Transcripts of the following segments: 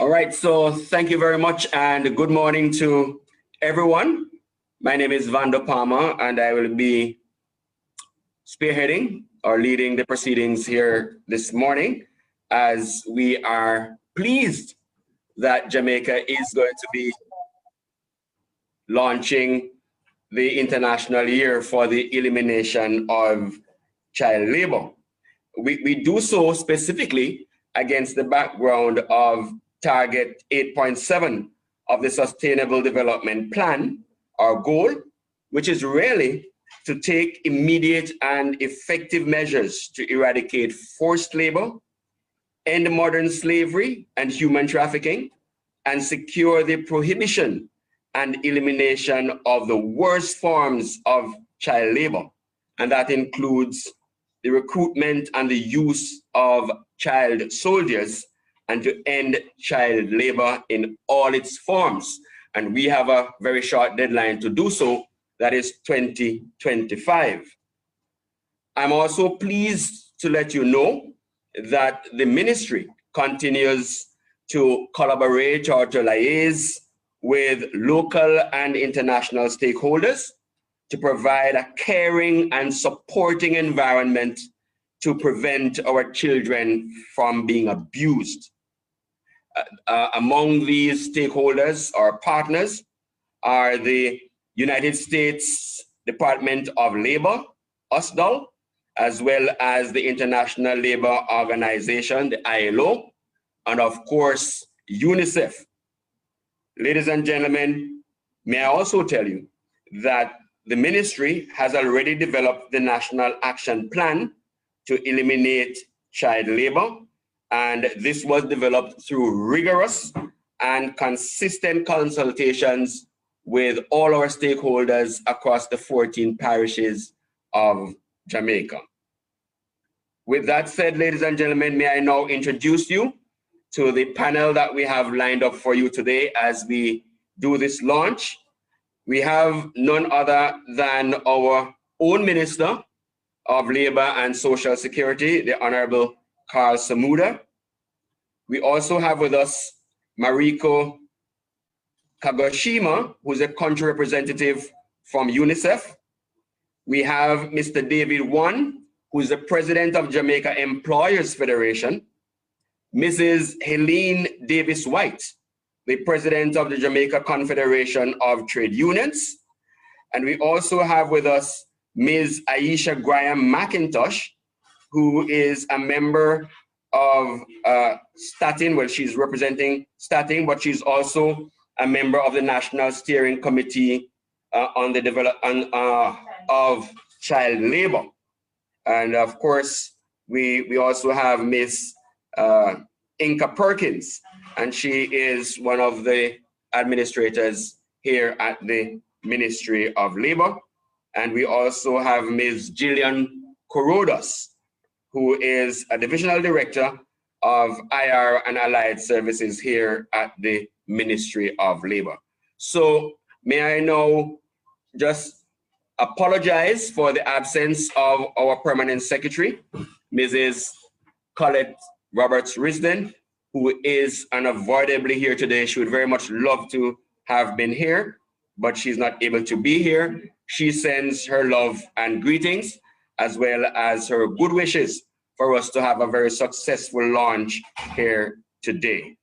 All right, so thank you very much and good morning to everyone. My name is Vando Palmer and I will be spearheading or leading the proceedings here this morning as we are pleased that Jamaica is going to be launching the International Year for the Elimination of Child Labor. We do so specifically against the background of Target 8.7 of the Sustainable Development Plan, our goal, which is really to take immediate and effective measures to eradicate forced labor, end modern slavery and human trafficking, and secure the prohibition and elimination of the worst forms of child labor. And that includes the recruitment and the use of child soldiers, and to end child labor in all its forms. And we have a very short deadline to do so, that is 2025. I'm also pleased to let you know that the ministry continues to collaborate or to liaise with local and international stakeholders to provide a caring and supporting environment to prevent our children from being abused. Among these stakeholders or partners are the United States Department of Labor, USDOL, as well as the International Labor Organization, the ILO, and of course, UNICEF. Ladies and gentlemen, may I also tell you that the ministry has already developed the National Action Plan to eliminate child labor, and this was developed through rigorous and consistent consultations with all our stakeholders across the 14 parishes of Jamaica. With that said, ladies and gentlemen, may I now introduce you to the panel that we have lined up for you today as we do this launch. We have none other than our own Minister of Labor and Social Security, the Honorable Carl Samuda. We also have with us Mariko Kagoshima, who's a country representative from UNICEF. We have Mr. David Wan, who's the President of Jamaica Employers Federation. Mrs. Helene Davis-White, the President of the Jamaica Confederation of Trade Unions. And we also have with us Ms. Aisha Graham McIntosh, who is a member of Statin. Well, she's representing Statin, but she's also a member of the National Steering Committee on the development of child labor. And of course, we also have Ms. Inka Perkins, and she is one of the administrators here at the Ministry of Labor. And we also have Ms. Jillian Korodos, who is a divisional director of IR and Allied Services here at the Ministry of Labor. So may I now just apologize for the absence of our permanent secretary, Mrs. Colette Roberts-Risden, who is unavoidably here today. She would very much love to have been here, but she's not able to be here. She sends her love and greetings, as well as her good wishes for us to have a very successful launch here today.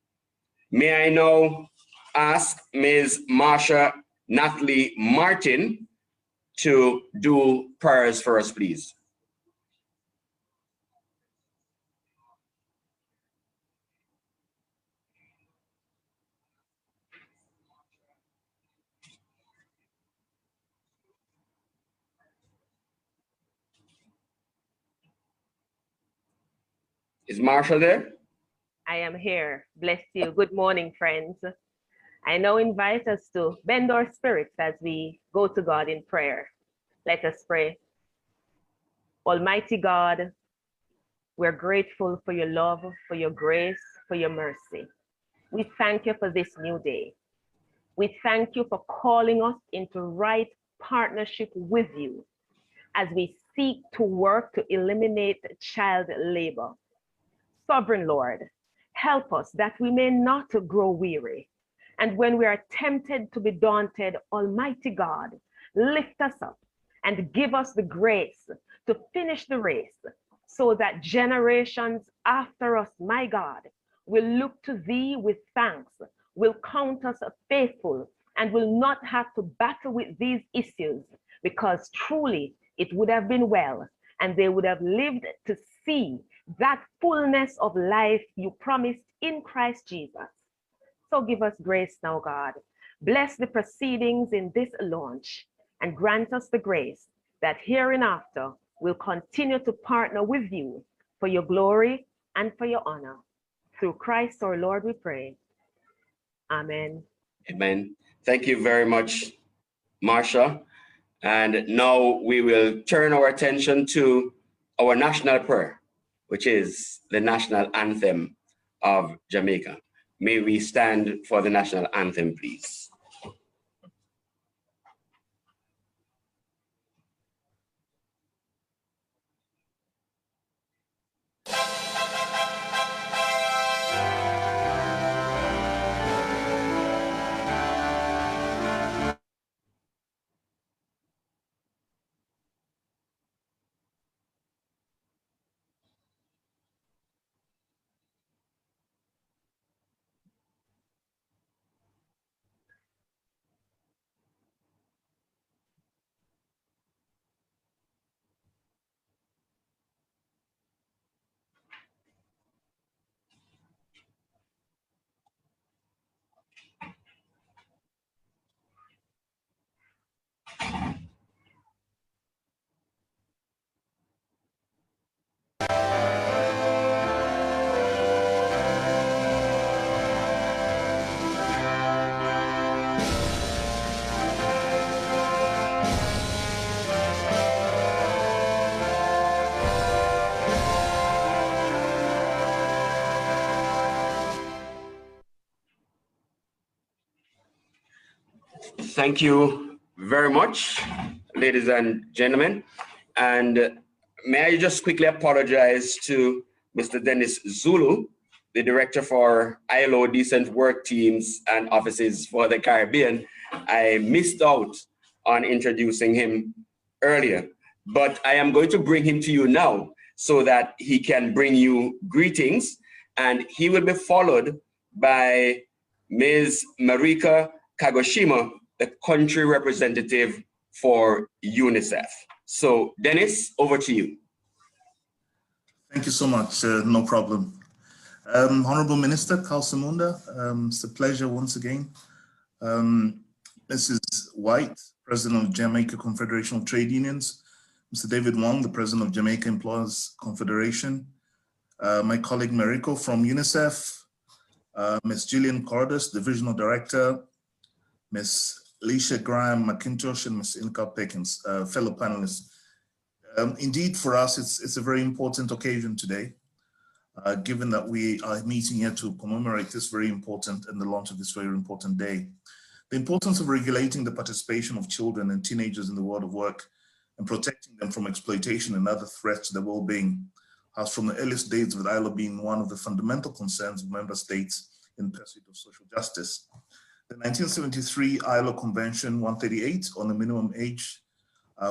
May I now ask Ms. Marsha Natalie Martin to do prayers for us, please. Is Marsha there? I am here. Bless you. Good morning, friends. I now invite us to bend our spirits as we go to God in prayer. Let us pray. Almighty God, we're grateful for your love, for your grace, for your mercy. We thank you for this new day. We thank you for calling us into right partnership with you as we seek to work to eliminate child labor. Sovereign Lord, Help us that we may not grow weary. And when we are tempted to be daunted, Almighty God, lift us up and give us the grace to finish the race so that generations after us, my God, will look to thee with thanks, will count us faithful, and will not have to battle with these issues, because truly it would have been well, and they would have lived to see that fullness of life you promised in Christ Jesus. So give us grace now, God. Bless the proceedings in this launch and grant us the grace that hereinafter we'll continue to partner with you for your glory and for your honor. Through Christ our Lord we pray. Amen. Amen. Thank you very much, Marsha. And now we will turn our attention to our national prayer, which is the national anthem of Jamaica. May we stand for the national anthem, please. Thank you very much, ladies and gentlemen. And may I just quickly apologize to Mr. Dennis Zulu, the Director for ILO Decent Work Teams and Offices for the Caribbean. I missed out on introducing him earlier, but I am going to bring him to you now so that he can bring you greetings, and he will be followed by Ms. Marika Kagoshima, the country representative for UNICEF. So Dennis, over to you. Thank you so much, no problem. Honorable Minister Kalsamunda, it's a pleasure once again. Mrs. White, President of Jamaica Confederation of Trade Unions, Mr. David Wong, the President of Jamaica Employers Confederation, my colleague Mariko from UNICEF, Ms. Gillian Cordes, Divisional Director, Ms. Alicia Graham McIntosh, and Ms. Ilka Pickens, fellow panelists. Indeed, for us, it's a very important occasion today, given that we are meeting here to commemorate this very important and the launch of this very important day. The importance of regulating the participation of children and teenagers in the world of work and protecting them from exploitation and other threats to their well-being has from the earliest days with ILO been one of the fundamental concerns of member states in pursuit of social justice. The 1973 ILO Convention 138 on the minimum age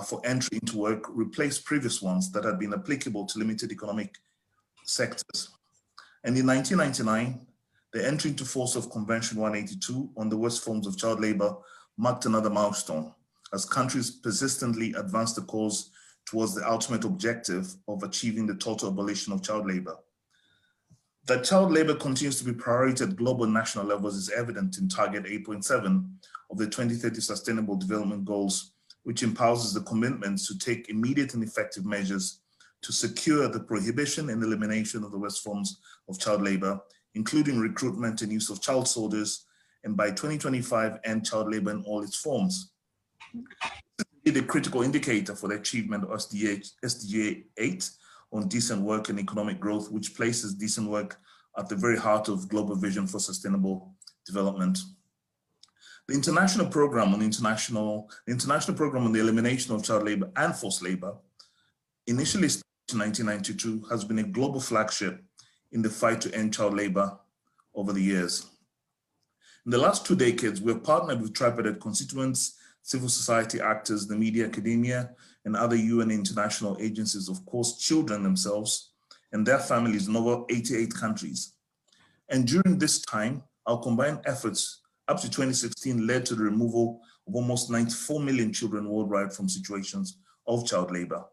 for entry into work replaced previous ones that had been applicable to limited economic sectors. And in 1999, the entry into force of Convention 182 on the worst forms of child labor marked another milestone as countries persistently advanced the cause towards the ultimate objective of achieving the total abolition of child labor. That child labor continues to be a priority at global and national levels is evident in Target 8.7 of the 2030 Sustainable Development Goals, which empowers the commitments to take immediate and effective measures to secure the prohibition and elimination of the worst forms of child labor, including recruitment and use of child soldiers, and by 2025 end child labor in all its forms. This is a critical indicator for the achievement of SDG 8 on decent work and economic growth, which places decent work at the very heart of global vision for sustainable development. The international program on the elimination of child labor and forced labor, initially started in 1992, has been a global flagship in the fight to end child labor over the years. In the last 2 decades, we have partnered with tripartite constituents, civil society actors, the media, academia, and other UN international agencies, of course, children themselves and their families in over 88 countries. And during this time, our combined efforts up to 2016 led to the removal of almost 94 million children worldwide from situations of child labor.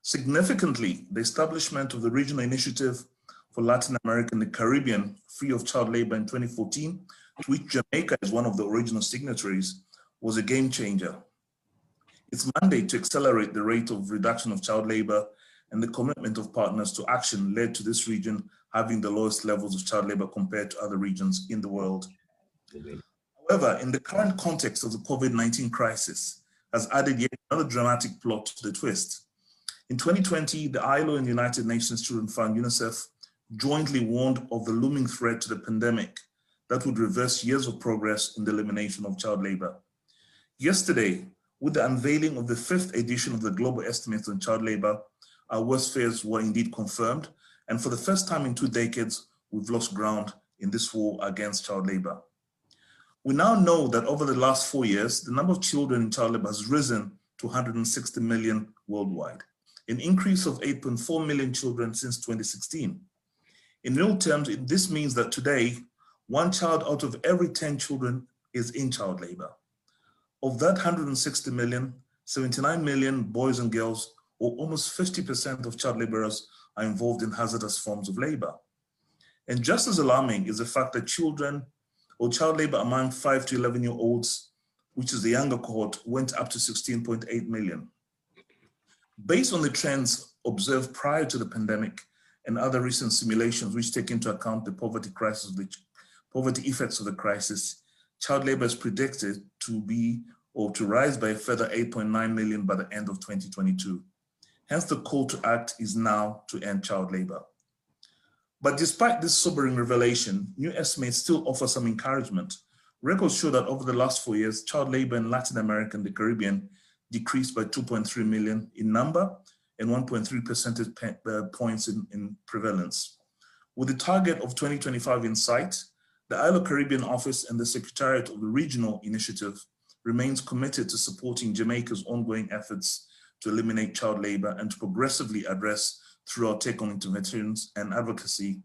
Significantly, the establishment of the Regional Initiative for Latin America and the Caribbean free of child labor in 2014, to which Jamaica is one of the original signatories, was a game changer. Its mandate to accelerate the rate of reduction of child labor and the commitment of partners to action led to this region having the lowest levels of child labor compared to other regions in the world. However, in the current context of the COVID-19 crisis, has added yet another dramatic plot to the twist. In 2020, the ILO and the United Nations Children's Fund, UNICEF, jointly warned of the looming threat to the pandemic that would reverse years of progress in the elimination of child labor. Yesterday, with the unveiling of the 5th edition of the Global Estimates on Child Labor, our worst fears were indeed confirmed, and for the first time in 2 decades, we've lost ground in this war against child labor. We now know that over the last 4 years, the number of children in child labor has risen to 160 million worldwide, an increase of 8.4 million children since 2016. In real terms, this means that today, 1 child out of every 10 children is in child labor. Of that 160 million, 79 million boys and girls, or almost 50% of child laborers, are involved in hazardous forms of labor. And just as alarming is the fact that children or child labor among 5 to 11-year-olds, which is the younger cohort, went up to 16.8 million. Based on the trends observed prior to the pandemic and other recent simulations which take into account the poverty crisis, the poverty effects of the crisis, child labor is predicted to be or to rise by a further 8.9 million by the end of 2022. Hence, the call to act is now to end child labor. But despite this sobering revelation, new estimates still offer some encouragement. Records show that over the last 4 years, child labor in Latin America and the Caribbean decreased by 2.3 million in number and 1.3 percentage points in prevalence. With the target of 2025 in sight, the ILO Caribbean Office and the Secretariat of the Regional Initiative remains committed to supporting Jamaica's ongoing efforts to eliminate child labor and to progressively address, through our take on interventions and advocacy,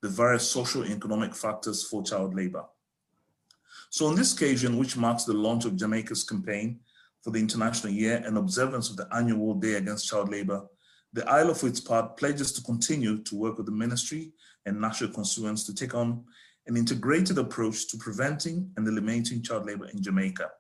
the various social and economic factors for child labor. So on this occasion, which marks the launch of Jamaica's campaign for the International Year and observance of the annual World Day Against Child Labor, the ILO, for its part, pledges to continue to work with the ministry and national constituents to take on an integrated approach to preventing and eliminating child labor in Jamaica.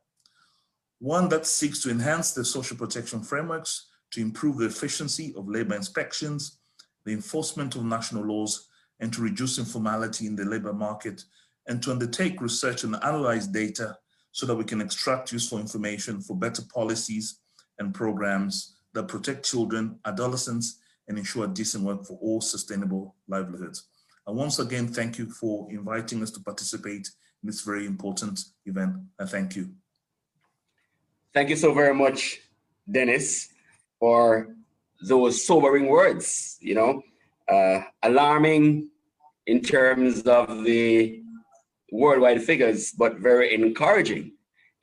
One that seeks to enhance the social protection frameworks, to improve the efficiency of labor inspections, the enforcement of national laws, and to reduce informality in the labor market, and to undertake research and analyze data so that we can extract useful information for better policies and programs that protect children, adolescents, and ensure decent work for all sustainable livelihoods. And once again, thank you for inviting us to participate in this very important event. And thank you. Thank you so very much, Dennis, for those sobering words, alarming in terms of the worldwide figures, but very encouraging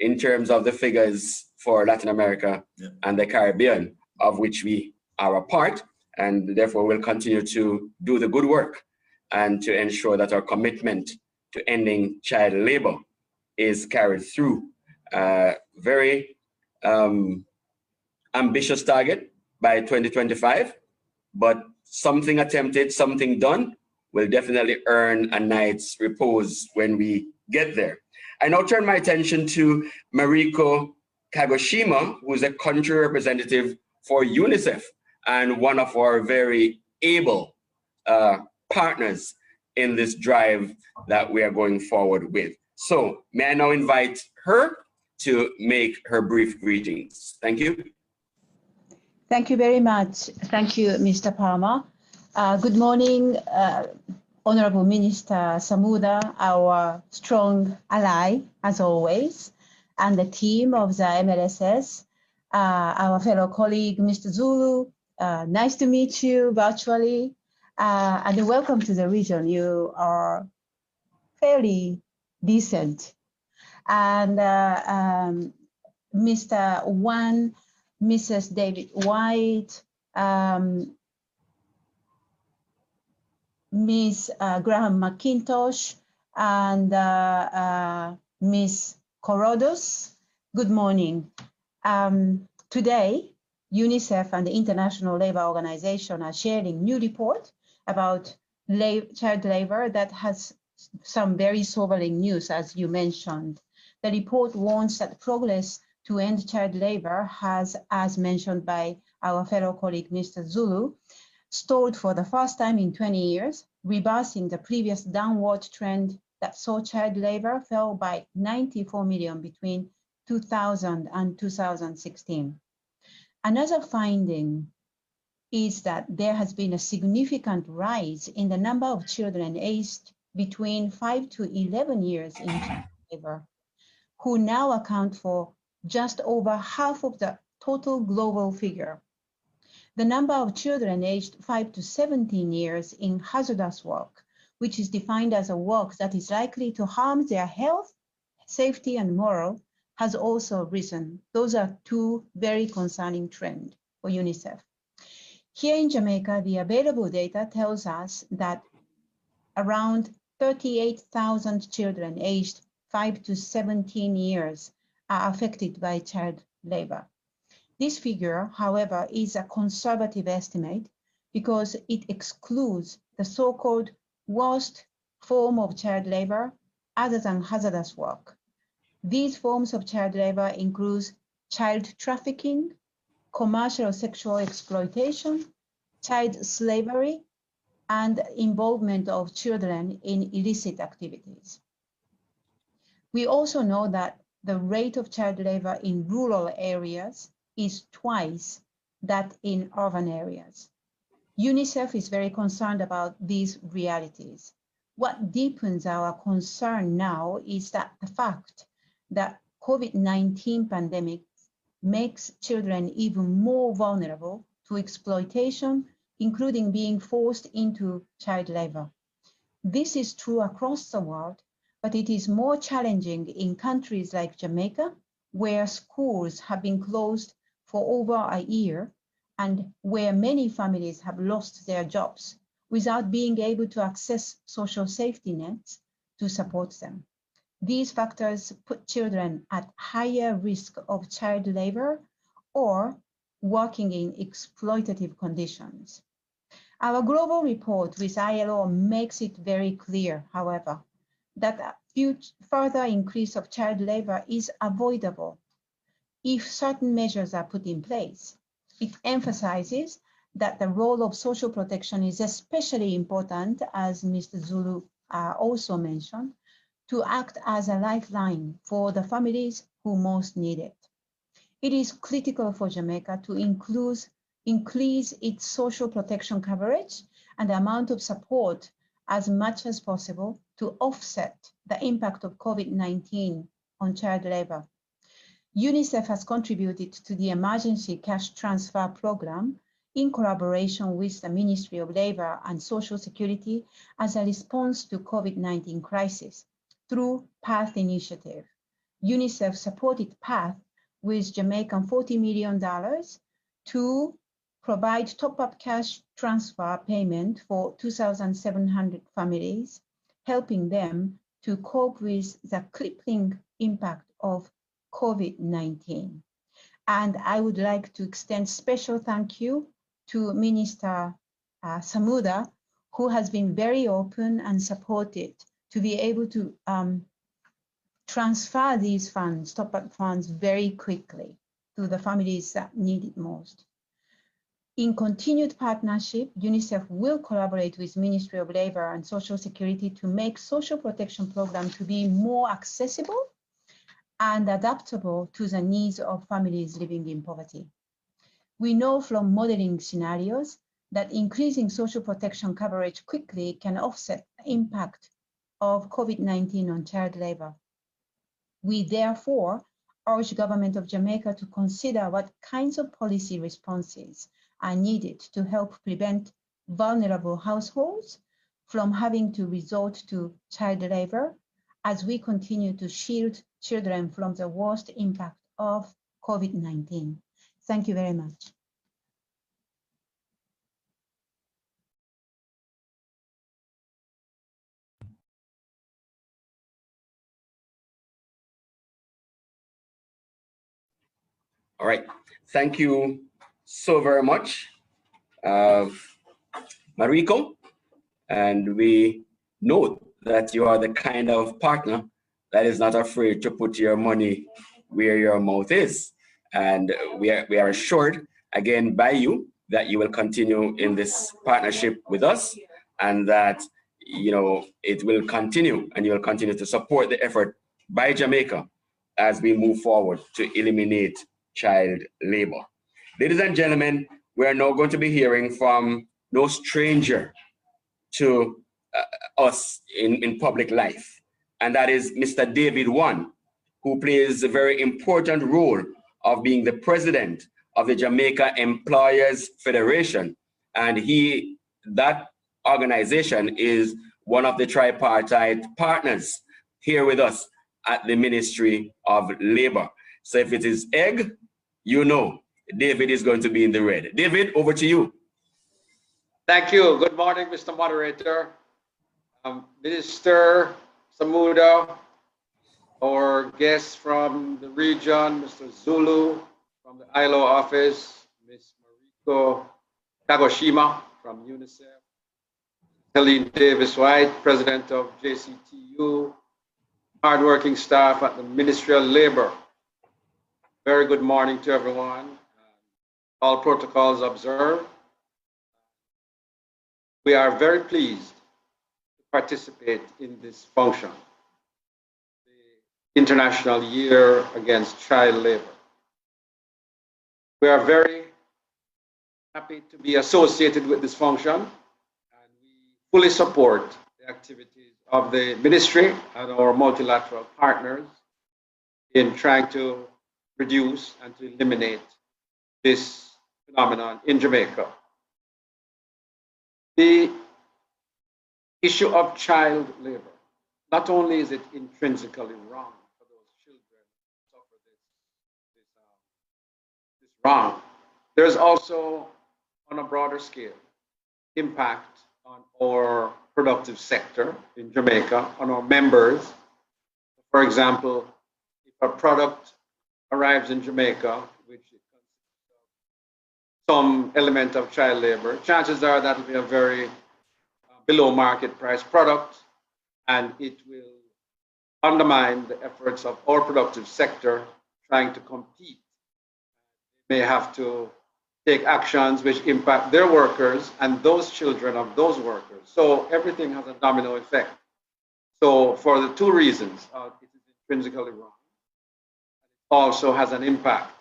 in terms of the figures for Latin America and the Caribbean, of which we are a part, and therefore will continue to do the good work and to ensure that our commitment to ending child labor is carried through. Very ambitious target by 2025, but something attempted, something done will definitely earn a night's repose when we get there. I now turn my attention to Mariko Kagoshima, who is a country representative for UNICEF and one of our very able partners in this drive that we are going forward with. So may I now invite her to make her brief greetings. Thank you. Thank you very much. Thank you, Mr. Palmer. Good morning, Honorable Minister Samuda, our strong ally, as always, and the team of the MLSS, our fellow colleague, Mr. Zulu. Nice to meet you virtually. and welcome to the region. You are fairly decent. And Mr. Wan, Mrs. David White, Ms. Graham McIntosh, and Ms. Corodos. Good morning. Today, UNICEF and the International Labour Organization are sharing new report about child labor that has some very sobering news, as you mentioned. The report warns that progress to end child labor has, as mentioned by our fellow colleague, Mr. Zulu, stalled for the first time in 20 years, reversing the previous downward trend that saw child labor fell by 94 million between 2000 and 2016. Another finding is that there has been a significant rise in the number of children aged between 5 to 11 years in child labor, who now account for just over half of the total global figure. The number of children aged 5 to 17 years in hazardous work, which is defined as a work that is likely to harm their health, safety, and moral, has also risen. Those are two very concerning trends for UNICEF. Here in Jamaica, the available data tells us that around 38,000 children aged 5 to 17 years are affected by child labor. This figure, however, is a conservative estimate because it excludes the so-called worst form of child labor other than hazardous work. These forms of child labor include child trafficking, commercial sexual exploitation, child slavery, and involvement of children in illicit activities. We also know that the rate of child labor in rural areas is twice that in urban areas. UNICEF is very concerned about these realities. What deepens our concern now is that the fact that COVID-19 pandemic makes children even more vulnerable to exploitation, including being forced into child labor. This is true across the world, but it is more challenging in countries like Jamaica, where schools have been closed for over a year and where many families have lost their jobs without being able to access social safety nets to support them. These factors put children at higher risk of child labor or working in exploitative conditions. Our global report with ILO makes it very clear, however, that a further increase of child labor is avoidable if certain measures are put in place. It emphasizes that the role of social protection is especially important, as Mr. Zulu also mentioned, to act as a lifeline for the families who most need it. It is critical for Jamaica to increase its social protection coverage and the amount of support as much as possible to offset the impact of COVID-19 on child labor. UNICEF has contributed to the Emergency Cash Transfer Program in collaboration with the Ministry of Labor and Social Security as a response to COVID-19 crisis through PATH initiative. UNICEF supported PATH with Jamaican $40 million to provide top-up cash transfer payment for 2,700 families, helping them to cope with the crippling impact of COVID-19. And I would like to extend special thank you to Minister Samuda, who has been very open and supported to be able to transfer these funds, top-up funds, very quickly to the families that need it most. In continued partnership, UNICEF will collaborate with Ministry of Labor and Social Security to make social protection program to be more accessible and adaptable to the needs of families living in poverty. We know from modeling scenarios that increasing social protection coverage quickly can offset the impact of COVID-19 on child labor. We therefore urge government of Jamaica to consider what kinds of policy responses are needed to help prevent vulnerable households from having to resort to child labor as we continue to shield children from the worst impact of COVID-19. Thank you very much. All right, thank you so very much, Mariko. And we know that you are the kind of partner that is not afraid to put your money where your mouth is. And we are assured again by you that you will continue in this partnership with us, and that it will continue, and you will continue to support the effort by Jamaica as we move forward to eliminate child labor. Ladies and gentlemen, we are now going to be hearing from no stranger to us in public life, and that is Mr. David One, who plays a very important role of being the president of the Jamaica Employers Federation. And that organization is one of the tripartite partners here with us at the Ministry of Labor. So if it is egg, David is going to be in the red. David, over to you. Thank you. Good morning, Mr. Moderator. Minister Samuda, our guests from the region, Mr. Zulu from the ILO office, Ms. Mariko Kagoshima from UNICEF, Helene Davis-White, President of JCTU, hardworking staff at the Ministry of Labor. Very good morning to everyone. All protocols observed. We are very pleased to participate in this function, the International Year Against Child Labor. We are very happy to be associated with this function, and we fully support the activities of the ministry and our multilateral partners in trying to reduce and to eliminate this phenomenon in Jamaica. The issue of child labor, not only is it intrinsically wrong for those children who suffer this wrong, there's also, on a broader scale, impact on our productive sector in Jamaica, on our members. For example, if a product arrives in Jamaica, which some element of child labor, chances are that will be a very below market price product, and it will undermine the efforts of our productive sector trying to compete. They may have to take actions which impact their workers and those children of those workers. So everything has a domino effect. So for the two reasons, it is intrinsically wrong. It also has an impact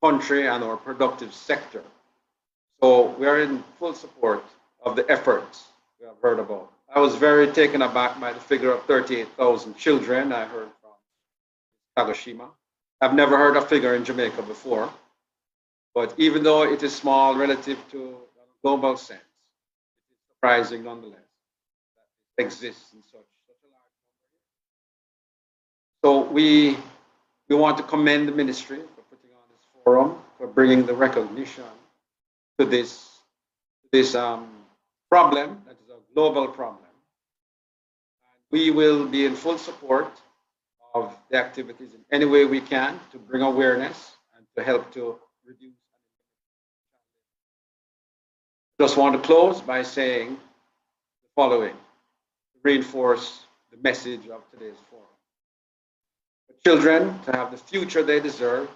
country and our productive sector. So we are in full support of the efforts we have heard about. I was very taken aback by the figure of 38,000 children I heard from Kagoshima. I've never heard a figure in Jamaica before, but even though it is small relative to a global sense, it is surprising nonetheless that it exists in such a large number. So we want to commend the ministry for putting on this forum, for bringing the recognition to this problem that is a global problem. And we will be in full support of the activities in any way we can to bring awareness and to help to reduce. Just want to close by saying the following, to reinforce the message of today's forum. For children to have the future they deserve,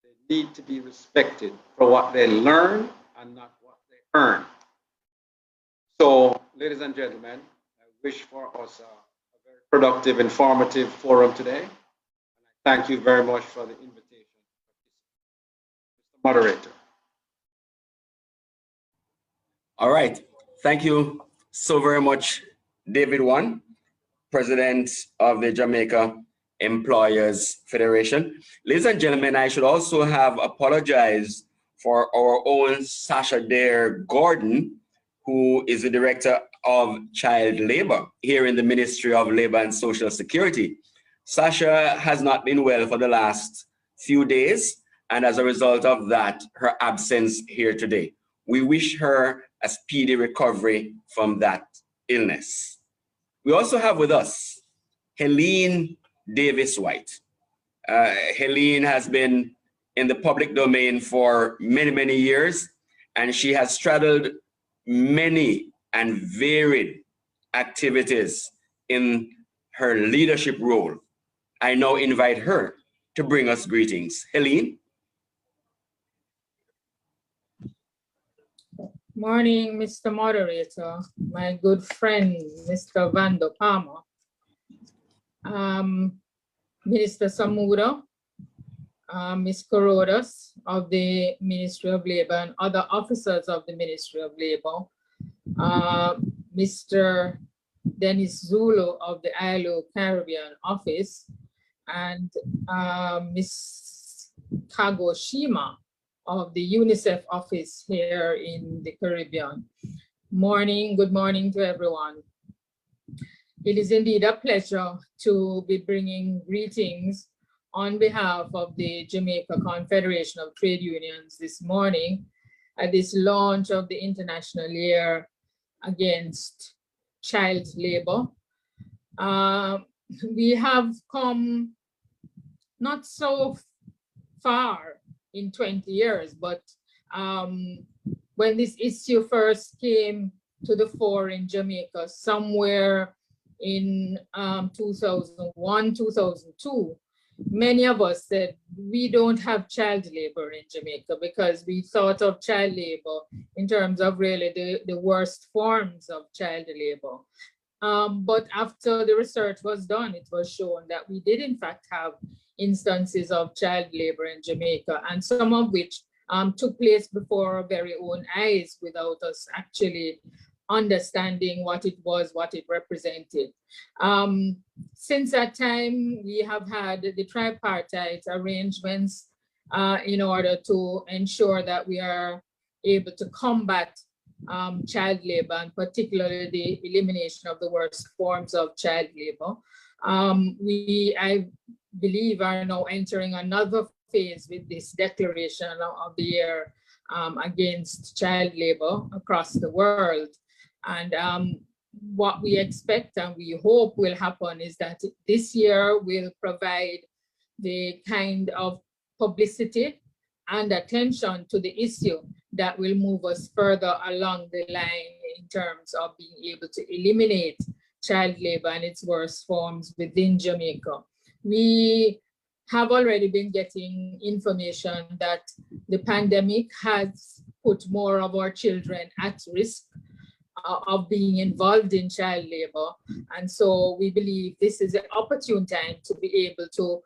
they need to be respected for what they learn and not what they earn. So, ladies and gentlemen, I wish for us a very productive, informative forum today. And I thank you very much for the invitation. Mr. Moderator. All right. Thank you so very much, David One, President of the Jamaica Employers Federation. Ladies and gentlemen, I should also have apologized for our own Sasha Dare Gordon, who is the Director of Child Labor here in the Ministry of Labor and Social Security. Sasha has not been well for the last few days, and as a result of that, her absence here today. We wish her a speedy recovery from that illness. We also have with us Helene Davis-White. Helene has been in the public domain for many, many years, and she has straddled many and varied activities in her leadership role. I now invite her to bring us greetings. Helene? Morning, Mr. Moderator, my good friend, Mr. Vando Palmer, Minister Samuda, Ms. Corodas of the Ministry of Labor and other officers of the Ministry of Labor, Mr. Dennis Zulu of the ILO Caribbean Office, and Ms. Kagoshima of the UNICEF office here in the Caribbean. Good morning to everyone. It is indeed a pleasure to be bringing greetings on behalf of the Jamaica Confederation of Trade Unions this morning at this launch of the International Year Against Child Labor. We have come not so far in 20 years, but when this issue first came to the fore in Jamaica, somewhere in 2001, 2002, many of us said we don't have child labor in Jamaica because we thought of child labor in terms of really the worst forms of child labor. But after the research was done, it was shown that we did in fact have instances of child labor in Jamaica, and some of which took place before our very own eyes without us actually understanding what it was, what it represented. Since that time, we have had the tripartite arrangements in order to ensure that we are able to combat child labor, and particularly the elimination of the worst forms of child labor. I believe are now entering another phase with this declaration of the year against child labor across the world. And what we expect and we hope will happen is that this year will provide the kind of publicity and attention to the issue that will move us further along the line in terms of being able to eliminate child labor and its worst forms within Jamaica. We have already been getting information that the pandemic has put more of our children at risk of being involved in child labor. And so we believe this is an opportune time to be able to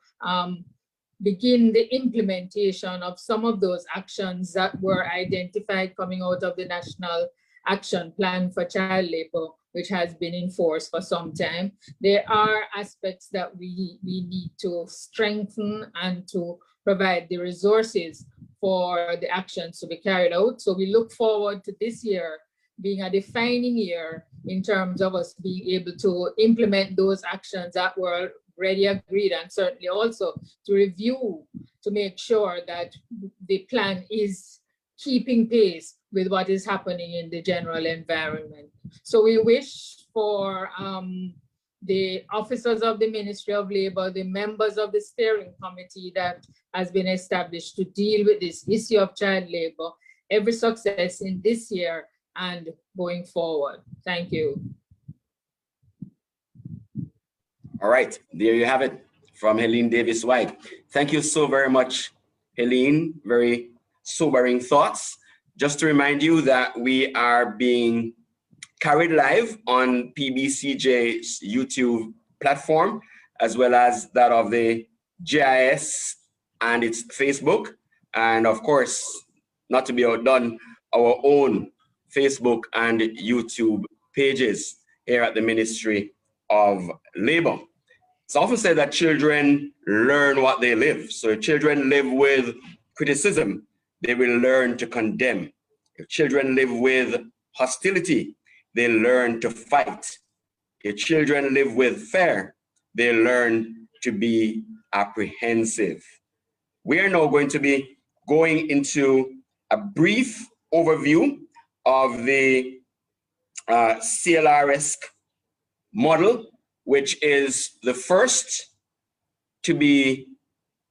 begin the implementation of some of those actions that were identified coming out of the National Action Plan for Child Labor, which has been in force for some time. There are aspects that we need to strengthen and to provide the resources for the actions to be carried out. So we look forward to this year being a defining year in terms of us being able to implement those actions that were already agreed, and certainly also to review to make sure that the plan is keeping pace with what is happening in the general environment. So we wish for the officers of the Ministry of Labor, the members of the steering committee that has been established to deal with this issue of child labor, every success in this year and going forward. Thank you. All right, there you have it from Helene Davis-White. Thank you so very much, Helene. Very sobering thoughts. Just to remind you that we are being carried live on PBCJ's YouTube platform, as well as that of the GIS and its Facebook. And of course, not to be outdone, our own Facebook and YouTube pages here at the Ministry of Labor. It's often said that children learn what they live. So children live with criticism, they will learn to condemn. If children live with hostility, they learn to fight. If children live with fear, they learn to be apprehensive. We are now going to be going into a brief overview of the CLRS model, which is the first to be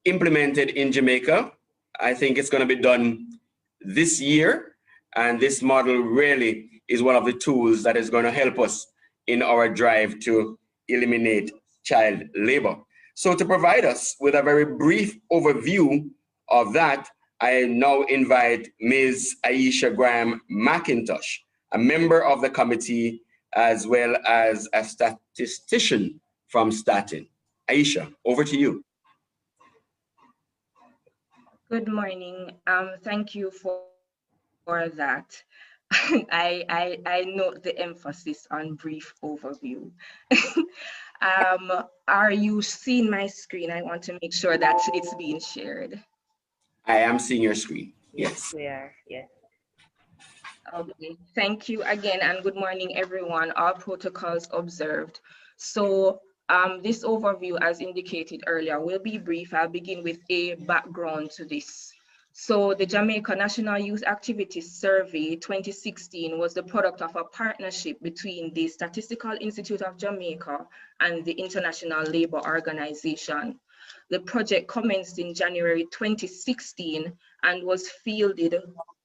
implemented in Jamaica. I think it's going to be done this year, and this model really is one of the tools that is going to help us in our drive to eliminate child labor. So to provide us with a very brief overview of that, I now invite Ms. Aisha Graham McIntosh, a member of the committee, as well as a statistician from Statin. Aisha, over to you. Good morning. Thank you for that. I note the emphasis on brief overview. Are you seeing my screen? I want to make sure that it's being shared. I am seeing your screen. Yes. We are. Yes. Okay. Thank you again, and good morning, everyone. All protocols observed. So this overview, as indicated earlier, will be brief. I'll begin with a background to this. So the Jamaica National Youth Activities Survey 2016 was the product of a partnership between the Statistical Institute of Jamaica and the International Labour Organization. The project commenced in January 2016 and was fielded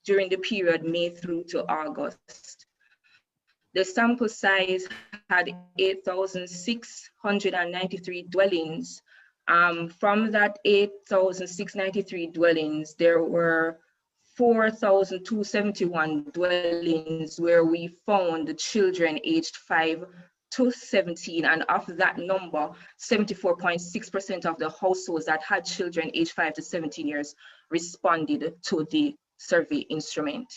during the period May through to August. The sample size had 8,693 dwellings. From that 8,693 dwellings, there were 4,271 dwellings where we found the children aged 5 to 17, and of that number, 74.6% of the households that had children aged 5 to 17 years responded to the survey instrument.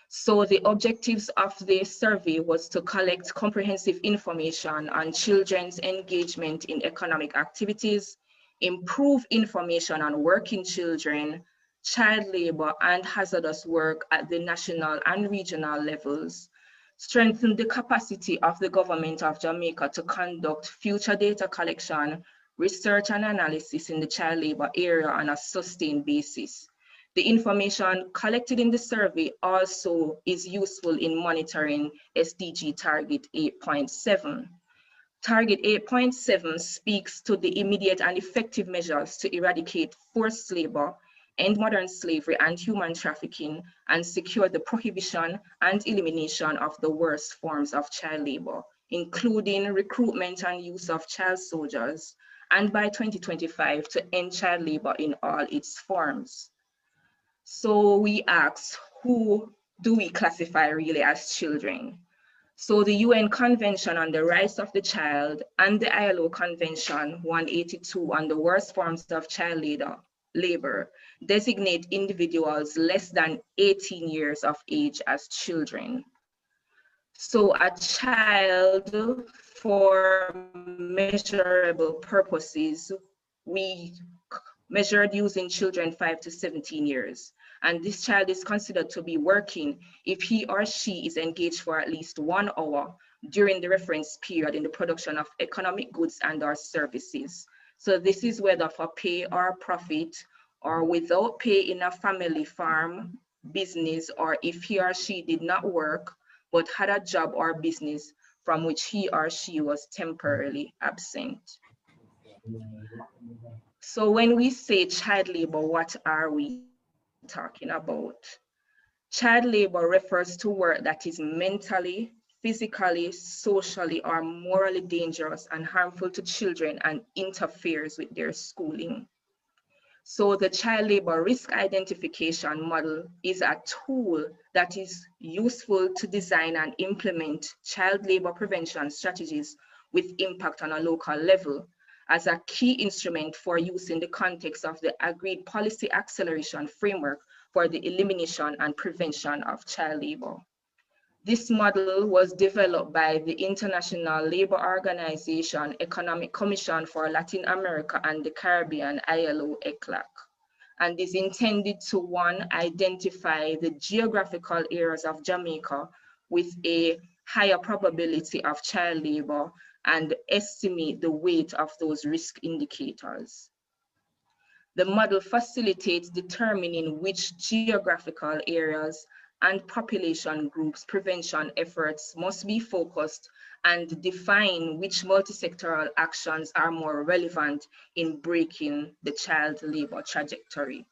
So the objectives of the survey was to collect comprehensive information on children's engagement in economic activities, improve information on working children, child labor, and hazardous work at the national and regional levels, strengthen the capacity of the government of Jamaica to conduct future data collection, research and analysis in the child labor area on a sustained basis. The information collected in the survey also is useful in monitoring SDG Target 8.7. Target 8.7 speaks to the immediate and effective measures to eradicate forced labor, end modern slavery and human trafficking, and secure the prohibition and elimination of the worst forms of child labor, including recruitment and use of child soldiers, and by 2025 to end child labor in all its forms. So we asked, who do we classify really as children? So the UN Convention on the Rights of the Child and the ILO Convention 182 on the worst forms of child labor designate individuals less than 18 years of age as children. So a child, for measurable purposes, we measured using children 5 to 17 years. And this child is considered to be working if he or she is engaged for at least 1 hour during the reference period in the production of economic goods and or services. So this is whether for pay or profit, or without pay in a family farm, business, or if he or she did not work, but had a job or business from which he or she was temporarily absent. So when we say child labor, what are we talking about? Child labor refers to work that is mentally, physically, socially, or morally dangerous and harmful to children and interferes with their schooling. So the child labor risk identification model is a tool that is useful to design and implement child labor prevention strategies with impact on a local level as a key instrument for use in the context of the agreed policy acceleration framework for the elimination and prevention of child labor. This model was developed by the International Labour Organization Economic Commission for Latin America and the Caribbean, ILO-ECLAC. and is intended to, one, identify the geographical areas of Jamaica with a higher probability of child labor and estimate the weight of those risk indicators. The model facilitates determining which geographical areas and population groups prevention efforts must be focused and define which multi-sectoral actions are more relevant in breaking the child labor trajectory.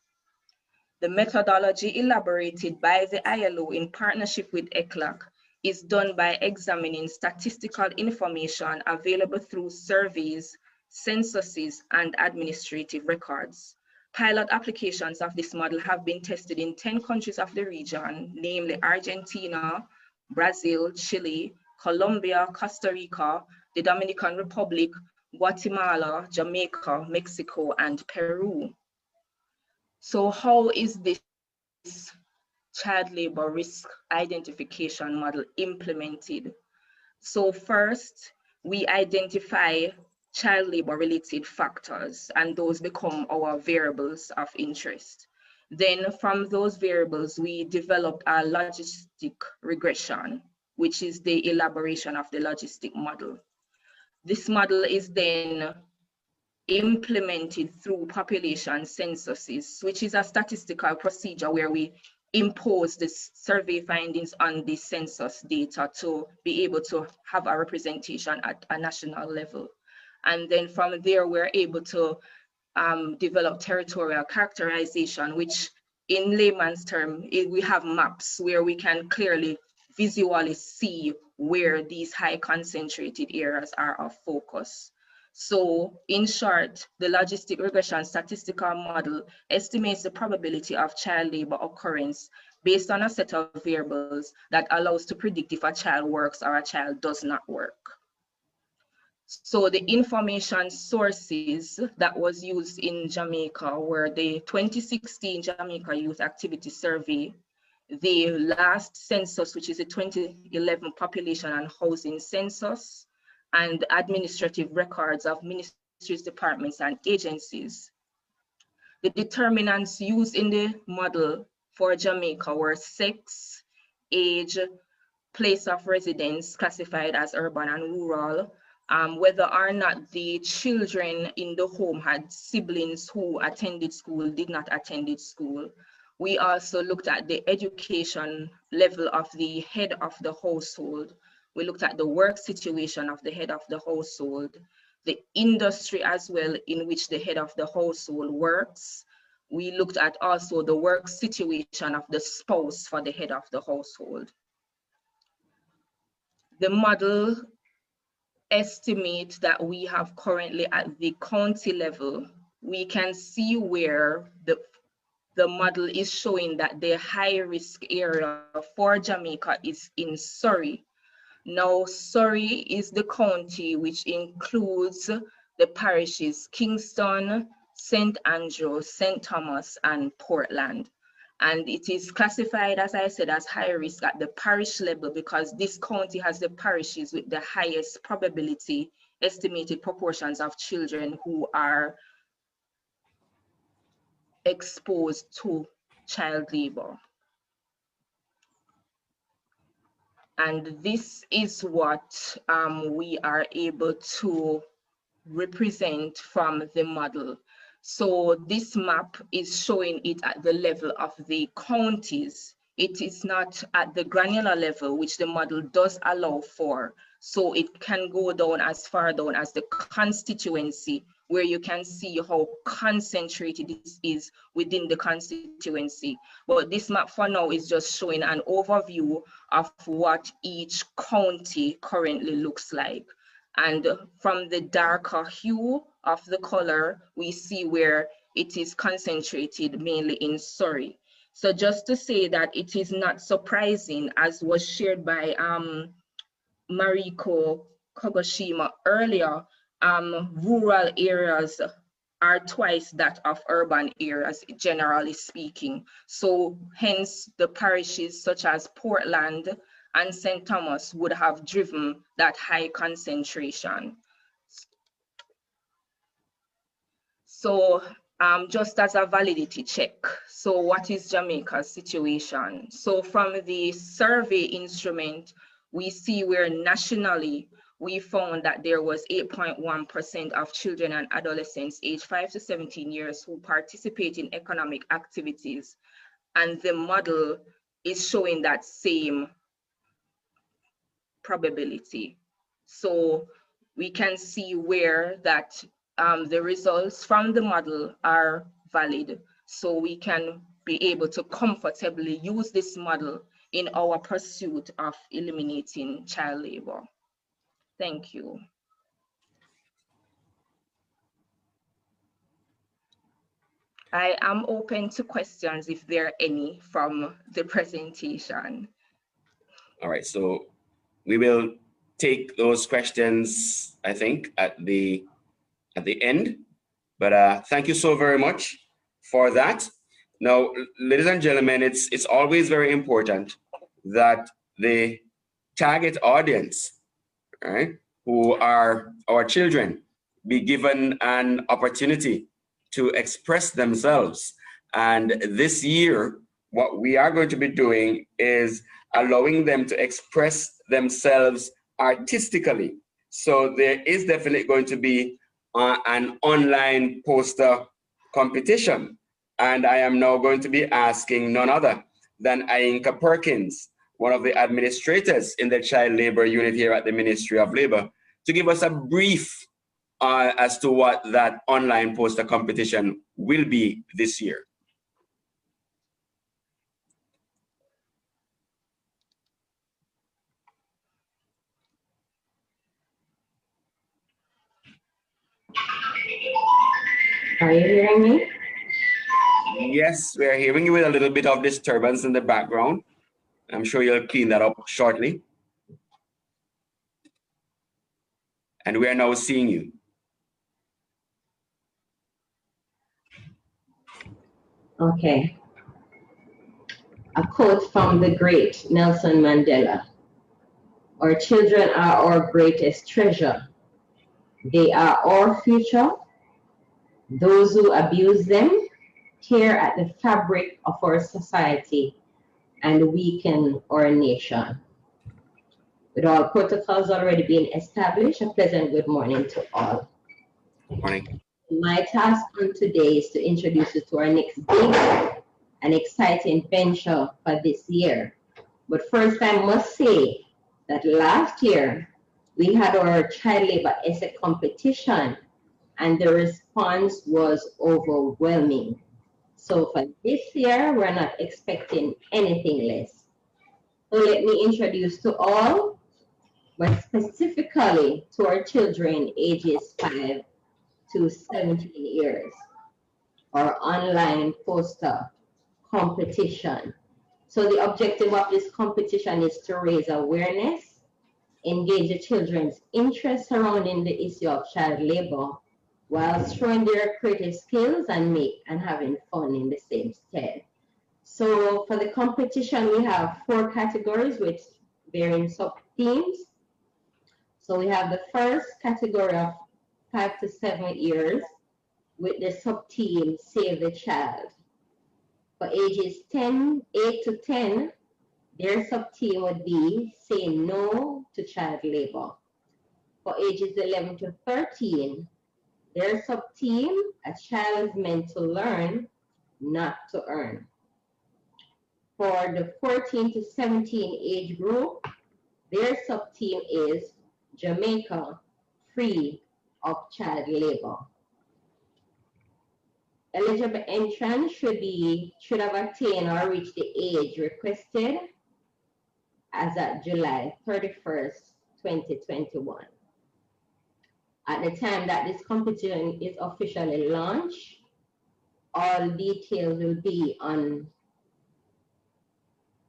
The methodology elaborated by the ILO in partnership with ECLAC is done by examining statistical information available through surveys, censuses, and administrative records. Pilot applications of this model have been tested in 10 countries of the region, namely Argentina, Brazil, Chile, Colombia, Costa Rica, the Dominican Republic, Guatemala, Jamaica, Mexico, and Peru. So how is this child labor risk identification model implemented? So first, we identify child labor related factors, and those become our variables of interest. Then from those variables, we developed a logistic regression, which is the elaboration of the logistic model. This model is then implemented through population censuses, which is a statistical procedure where we impose the survey findings on the census data to be able to have a representation at a national level. And then from there, we're able to develop territorial characterization, which in layman's term, we have maps where we can clearly visually see where these high concentrated areas are of focus. So in short, the logistic regression statistical model estimates the probability of child labor occurrence based on a set of variables that allows to predict if a child works or a child does not work. So the information sources that was used in Jamaica were the 2016 Jamaica Youth Activity Survey, the last census, which is the 2011 Population and Housing Census, and administrative records of ministries, departments, and agencies. The determinants used in the model for Jamaica were sex, age, place of residence classified as urban and rural, whether or not the children in the home had siblings who attended school, did not attend school. We also looked at the education level of the head of the household. We looked at the work situation of the head of the household, the industry as well in which the head of the household works. We looked at also the work situation of the spouse for the head of the household. The model estimate that we have currently at the county level, we can see where the model is showing that the high risk area for Jamaica is in Surrey. Now, Surrey is the county which includes the parishes Kingston, St. Andrew, St. Thomas, and Portland. And it is classified, as I said, as high risk at the parish level because this county has the parishes with the highest probability, estimated proportions of children who are exposed to child labor. And this is what we are able to represent from the model. So this map is showing it at the level of the counties. It is not at the granular level, which the model does allow for. So it can go down as far down as the constituency, where you can see how concentrated this is within the constituency. But this map for now is just showing an overview of what each county currently looks like. And from the darker hue of the color, we see where it is concentrated mainly in Surrey. So just to say that it is not surprising, as was shared by Mariko Kogoshima earlier, rural areas are twice that of urban areas, generally speaking. So hence the parishes such as Portland and St. Thomas would have driven that high concentration. So just as a validity check. So what is Jamaica's situation? So from the survey instrument, we see where nationally, we found that there was 8.1% of children and adolescents aged 5 to 17 years who participate in economic activities. And the model is showing that same probability. So we can see where that the results from the model are valid. So we can be able to comfortably use this model in our pursuit of eliminating child labor. Thank you. I am open to questions if there are any from the presentation. All right, so we will take those questions, I think, at the end. But thank you so very much for that. Now, ladies and gentlemen, it's always very important that the target audience, right, who are our children, be given an opportunity to express themselves. And this year, what we are going to be doing is allowing them to express themselves artistically. So there is definitely going to be an online poster competition. And I am now going to be asking none other than Ainka Perkins, one of the administrators in the child labor unit here at the Ministry of Labor, to give us a brief as to what that online poster competition will be this year. Are you hearing me? Yes, we are hearing you with a little bit of disturbance in the background. I'm sure you'll clean that up shortly. And we are now seeing you. Okay. A quote from the great Nelson Mandela. Our children are our greatest treasure. They are our future. Those who abuse them tear at the fabric of our society and weaken our nation. With all protocols already being established, a pleasant good morning to all. Good morning. My task on today is to introduce you to our next big and exciting venture for this year. But first, I must say that last year we had our child labor essay competition and the response was overwhelming. So for this year, we're not expecting anything less. So let me introduce to all, but specifically to our children ages 5 to 17 years, our online poster competition. So the objective of this competition is to raise awareness, engage the children's interest surrounding the issue of child labor, while showing their creative skills and having fun in the same stead. So for the competition, we have 4 categories with varying sub-themes. So we have the first category of 5 to 7 years with the sub-theme Save the Child. For ages 8 to 10, their sub-theme would be Say No to Child Labor. For ages 11 to 13, their sub-theme, A Child is Meant to Learn, Not to Earn. For the 14 to 17 age group, their sub-theme is Jamaica, Free of Child Labor. Eligible entrants should have attained or reached the age requested as at July 31st, 2021. At the time that this competition is officially launched, all details will be on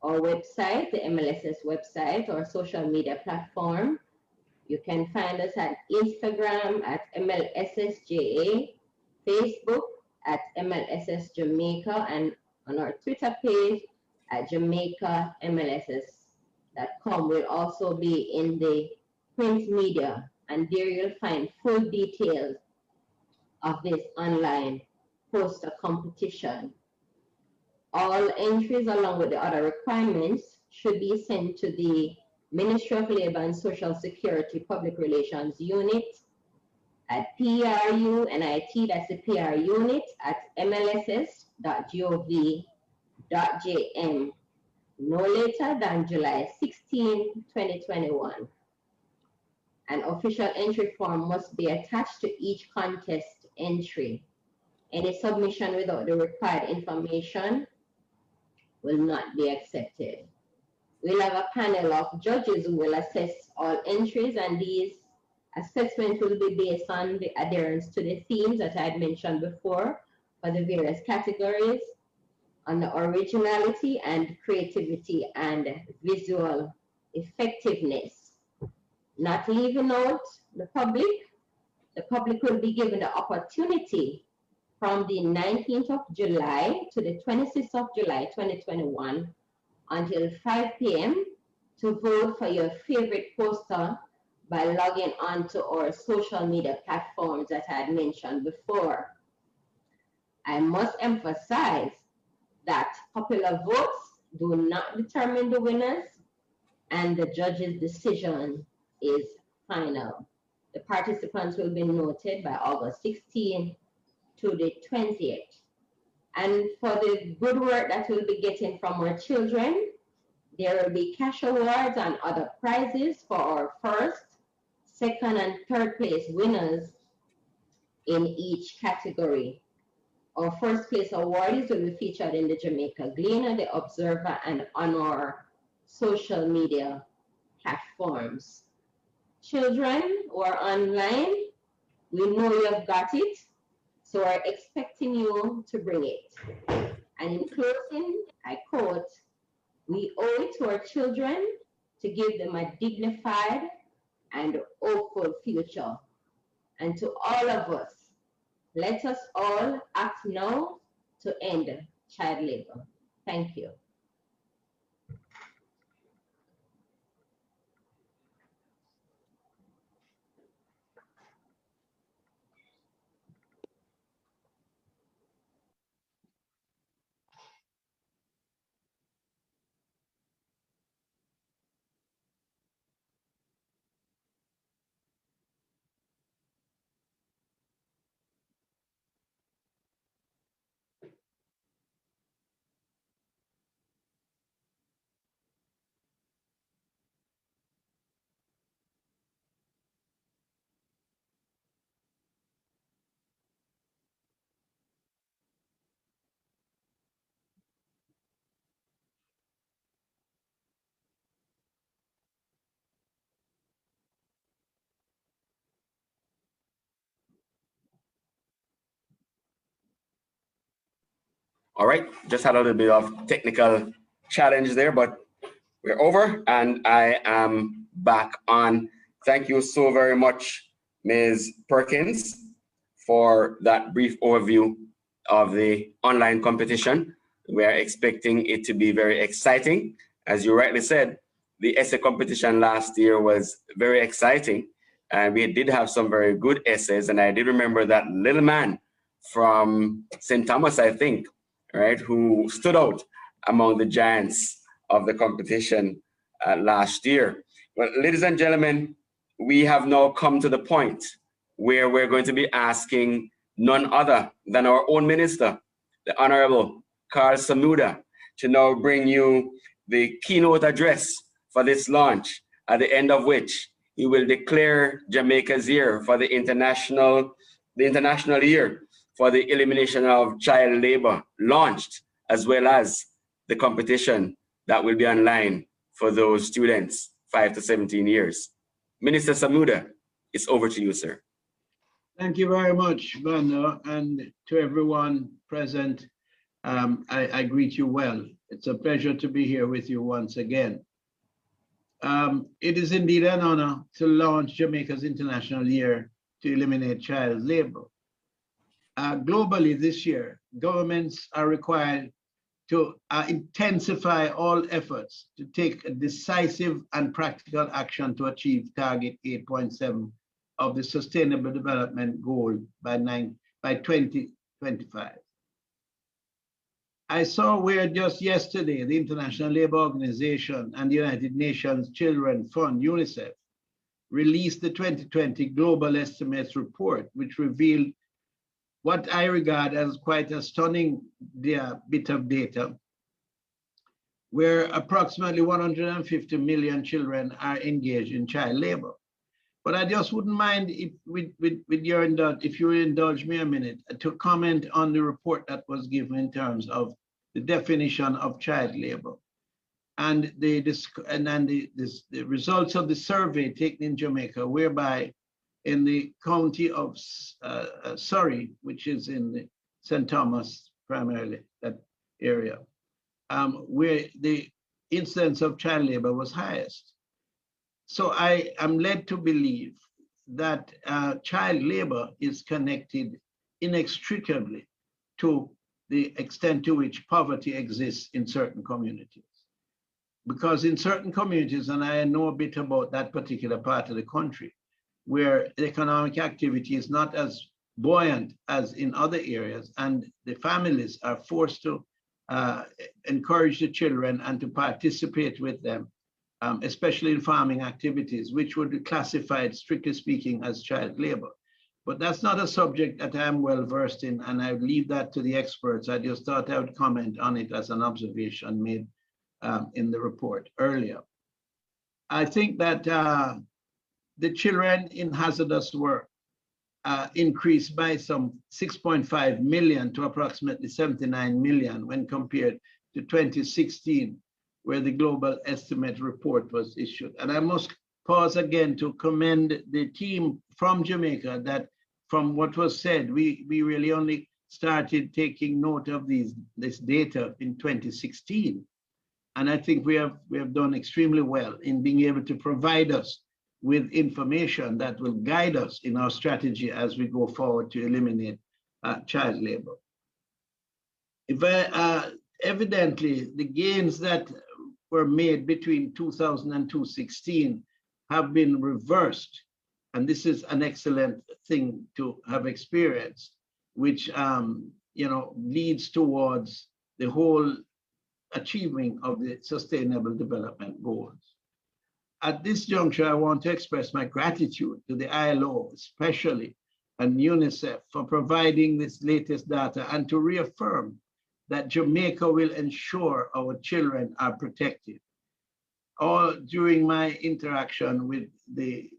our website, the MLSS website, or social media platform. You can find us at Instagram at MLSSJA, Facebook at MLSS Jamaica, and on our Twitter page at JamaicaMLSS.com. Will also be in the print media, and there you'll find full details of this online host a competition. All entries along with the other requirements should be sent to the Ministry of Labor and Social Security Public Relations Unit at PRUNIT, that's the PR unit, at mlss.gov.jm no later than July 16, 2021. An official entry form must be attached to each contest entry. Any submission without the required information will not be accepted. We'll have a panel of judges who will assess all entries, and these assessments will be based on the adherence to the themes that I had mentioned before for the various categories, on the originality and creativity and visual effectiveness. Not leaving out the public. The public will be given the opportunity from the 19th of July to the 26th of July, 2021, until 5 p.m. to vote for your favorite poster by logging onto our social media platforms that I had mentioned before. I must emphasize that popular votes do not determine the winners, and the judge's decision is final. The participants will be noted by August 16 to the 20th. And for the good work that we'll be getting from our children, there will be cash awards and other prizes for our first, second, and third place winners in each category. Our first place awardees will be featured in the Jamaica Gleaner, the Observer, and on our social media platforms. Children who are online, we know you've got it, so we're expecting you to bring it. And in closing, I quote, "We owe it to our children to give them a dignified and hopeful future." And to all of us, let us all act now to end child labor. Thank you. All right, just had a little bit of technical challenge there, but we're over and I am back on. Thank you so very much, Ms. Perkins, for that brief overview of the online competition. We are expecting it to be very exciting. As you rightly said, the essay competition last year was very exciting, and we did have some very good essays, and I did remember that little man from St. Thomas, I think, right, who stood out among the giants of the competition last year. Well, ladies and gentlemen, we have now come to the point where we're going to be asking none other than our own minister, the Honorable Carl Samuda, to now bring you the keynote address for this launch, at the end of which he will declare Jamaica's year for the international year for the elimination of child labor launched, as well as the competition that will be online for those students 5 to 17 years. Minister Samuda, it's over to you, sir. Thank you very much, Bando, and to everyone present, I greet you well. It's a pleasure to be here with you once again. It is indeed an honor to launch Jamaica's International Year to Eliminate Child Labor. Globally this year, governments are required to intensify all efforts to take a decisive and practical action to achieve Target 8.7 of the Sustainable Development Goal by 2030. 25. I saw where just yesterday, the International Labour Organization and the United Nations Children Fund, UNICEF, released the 2020 Global Estimates Report, which revealed what I regard as quite a stunning bit of data, where approximately 150 million children are engaged in child labor. But I just wouldn't mind if you indulge me a minute to comment on the report that was given in terms of the definition of child labor and the results of the survey taken in Jamaica, whereby in the county of Surrey, which is in the St. Thomas, primarily that area, where the incidence of child labor was highest. So I am led to believe that child labor is connected inextricably to the extent to which poverty exists in certain communities. Because in certain communities, and I know a bit about that particular part of the country, where the economic activity is not as buoyant as in other areas, and the families are forced to encourage the children and to participate with them, especially in farming activities, which would be classified, strictly speaking, as child labor. But that's not a subject that I'm well versed in, and I leave that to the experts. I just thought I would comment on it as an observation made in the report earlier. I think that the children in hazardous work increased by some 6.5 million to approximately 79 million when compared to 2016, where the global estimate report was issued. And I must pause again to commend the team from Jamaica that from what was said, we really only started taking note of this data in 2016. And I think we have done extremely well in being able to provide us with information that will guide us in our strategy as we go forward to eliminate child labor. Evidently, the gains that were made between 2000 and 2016 have been reversed. And this is an excellent thing to have experienced, which leads towards the whole achieving of the Sustainable Development Goals. At this juncture, I want to express my gratitude to the ILO, especially, and UNICEF for providing this latest data and to reaffirm that Jamaica will ensure our children are protected. All during my interaction with the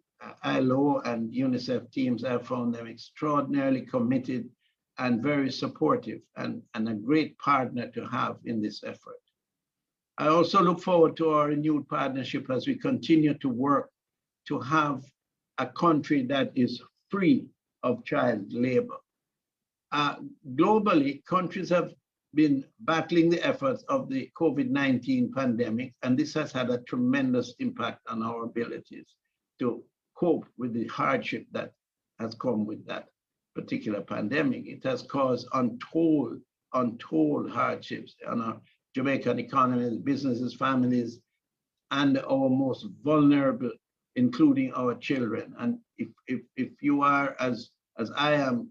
ILO and UNICEF teams, I found them extraordinarily committed and very supportive and a great partner to have in this effort. I also look forward to our renewed partnership as we continue to work to have a country that is free of child labor. Globally, countries have been battling the efforts of the COVID-19 pandemic, and this has had a tremendous impact on our abilities to cope with the hardship that has come with that particular pandemic. It has caused untold hardships on our Jamaican economy, businesses, families, and our most vulnerable, including our children. And if you are, as I am,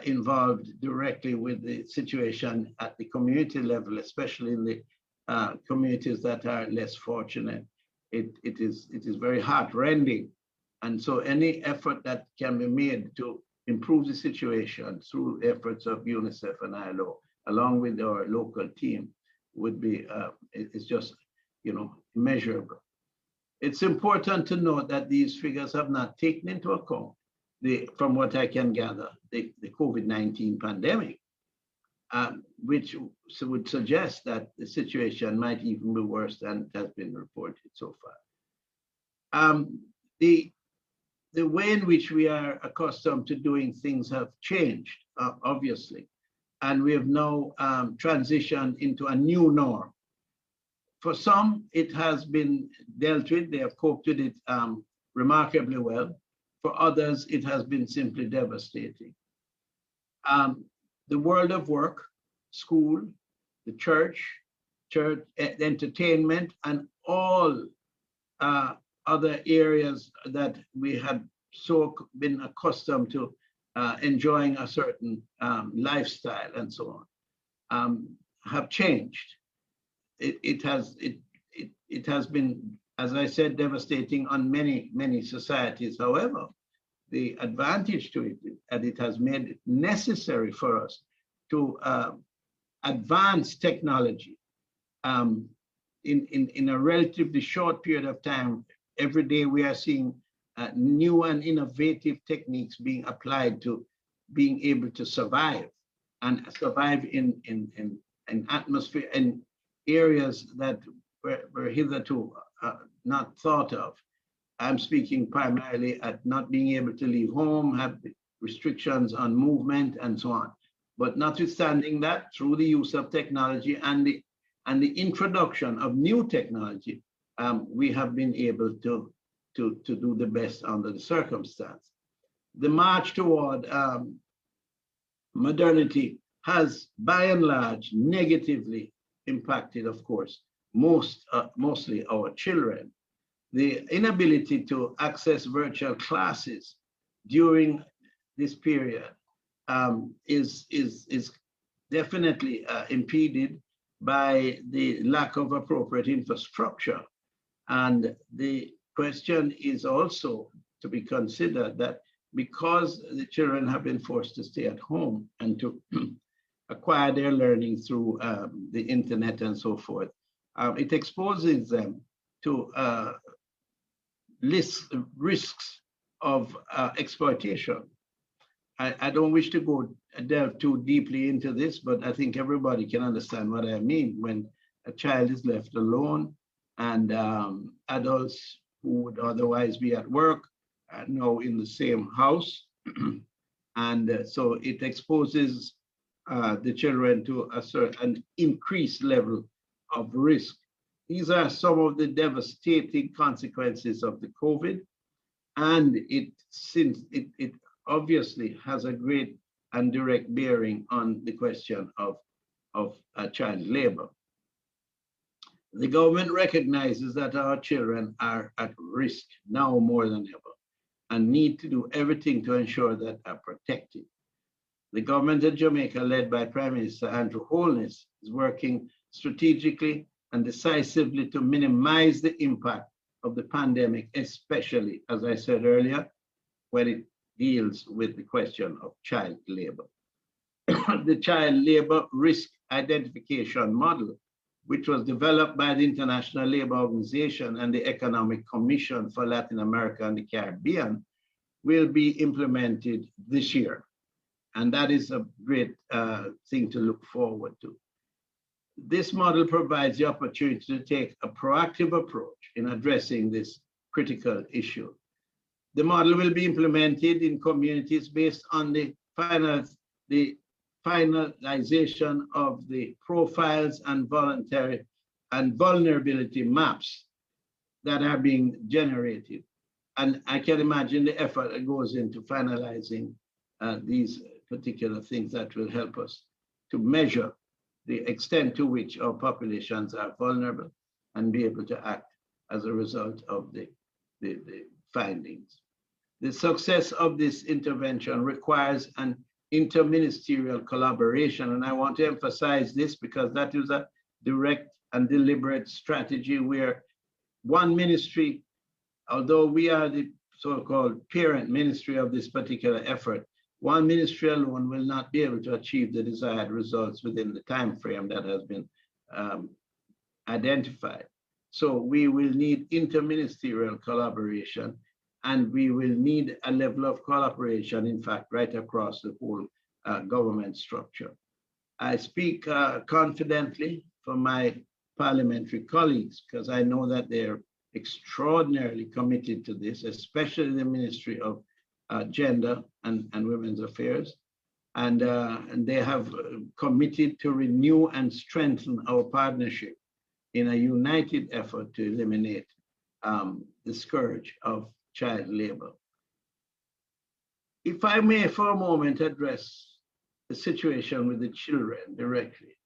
involved directly with the situation at the community level, especially in the communities that are less fortunate, it is very heart-rending. And so any effort that can be made to improve the situation through efforts of UNICEF and ILO, along with our local team, would be, it's just, immeasurable. It's important to note that these figures have not taken into account, from what I can gather, the COVID-19 pandemic, which would suggest that the situation might even be worse than has been reported so far. The way in which we are accustomed to doing things have changed, obviously, and we have now transitioned into a new norm. For some, it has been dealt with, they have coped with it remarkably well. For others, it has been simply devastating. The world of work, school, the church, entertainment, and all other areas that we had so been accustomed to enjoying a certain lifestyle and so on, have changed. It has been, as I said, devastating on many societies. However, the advantage to it is that it has made it necessary for us to advance technology in a relatively short period of time. Every day we are seeing new and innovative techniques being applied to being able to survive and survive in atmosphere and areas that were hitherto not thought of. I'm speaking primarily at not being able to leave home, have restrictions on movement and so on. But notwithstanding that, through the use of technology and the introduction of new technology, we have been able to do the best under the circumstance. The march toward modernity has, by and large, negatively impacted, of course, mostly our children. The inability to access virtual classes during this period is definitely impeded by the lack of appropriate infrastructure. And the question is also to be considered that because the children have been forced to stay at home and to acquire their learning through the internet and so forth, it exposes them to risks of exploitation. I don't wish to delve too deeply into this, but I think everybody can understand what I mean when a child is left alone and adults who would otherwise be at work are now in the same house. And so it exposes the children to a certain increased level of risk. These are some of the devastating consequences of the COVID, and it obviously has a great and direct bearing on the question of child labor. The government recognizes that our children are at risk now more than ever and need to do everything to ensure that are protected. The government of Jamaica, led by Prime Minister Andrew Holness, is working strategically and decisively to minimize the impact of the pandemic, especially, as I said earlier, when it deals with the question of child labor. The child labor risk identification model, which was developed by the International Labour Organization and the Economic Commission for Latin America and the Caribbean, will be implemented this year. And that is a great thing to look forward to. This model provides the opportunity to take a proactive approach in addressing this critical issue. The model will be implemented in communities based on the finalization of the profiles and vulnerability maps that are being generated. And I can imagine the effort that goes into finalizing these particular things that will help us to measure the extent to which our populations are vulnerable and be able to act as a result of the findings. The success of this intervention requires an interministerial collaboration, and I want to emphasize this because that is a direct and deliberate strategy where one ministry, although we are the so-called parent ministry of this particular effort, one ministry alone will not be able to achieve the desired results within the time frame that has been identified. So we will need interministerial collaboration, and we will need a level of cooperation, in fact, right across the whole government structure. I speak confidently for my parliamentary colleagues because I know that they're extraordinarily committed to this, especially the Ministry of Gender and Women's Affairs. And they have committed to renew and strengthen our partnership in a united effort to eliminate the scourge of child labor. If I may for a moment address the situation with the children directly.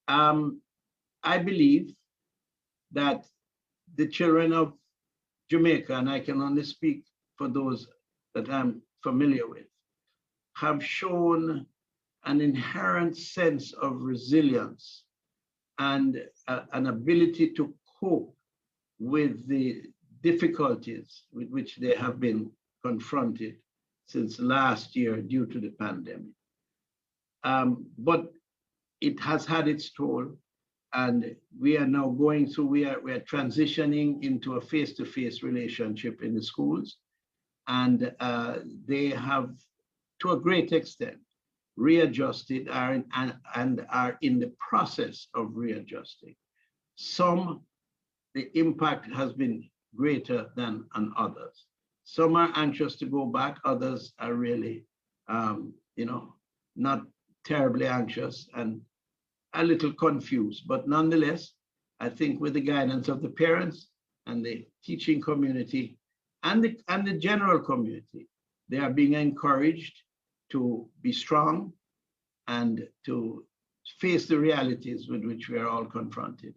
I believe that the children of Jamaica, and I can only speak for those that I'm familiar with have shown an inherent sense of resilience and an ability to cope with the difficulties with which they have been confronted since last year due to the pandemic. But it has had its toll, and we are now going through, we are transitioning into a face-to-face relationship in the schools, and they have, to a great extent, readjusted and are in the process of readjusting. Some, the impact has been greater than on others. Some are anxious to go back, others are really, not terribly anxious and a little confused, but nonetheless, I think with the guidance of the parents and the teaching community and the general community, they are being encouraged to be strong and to face the realities with which we are all confronted.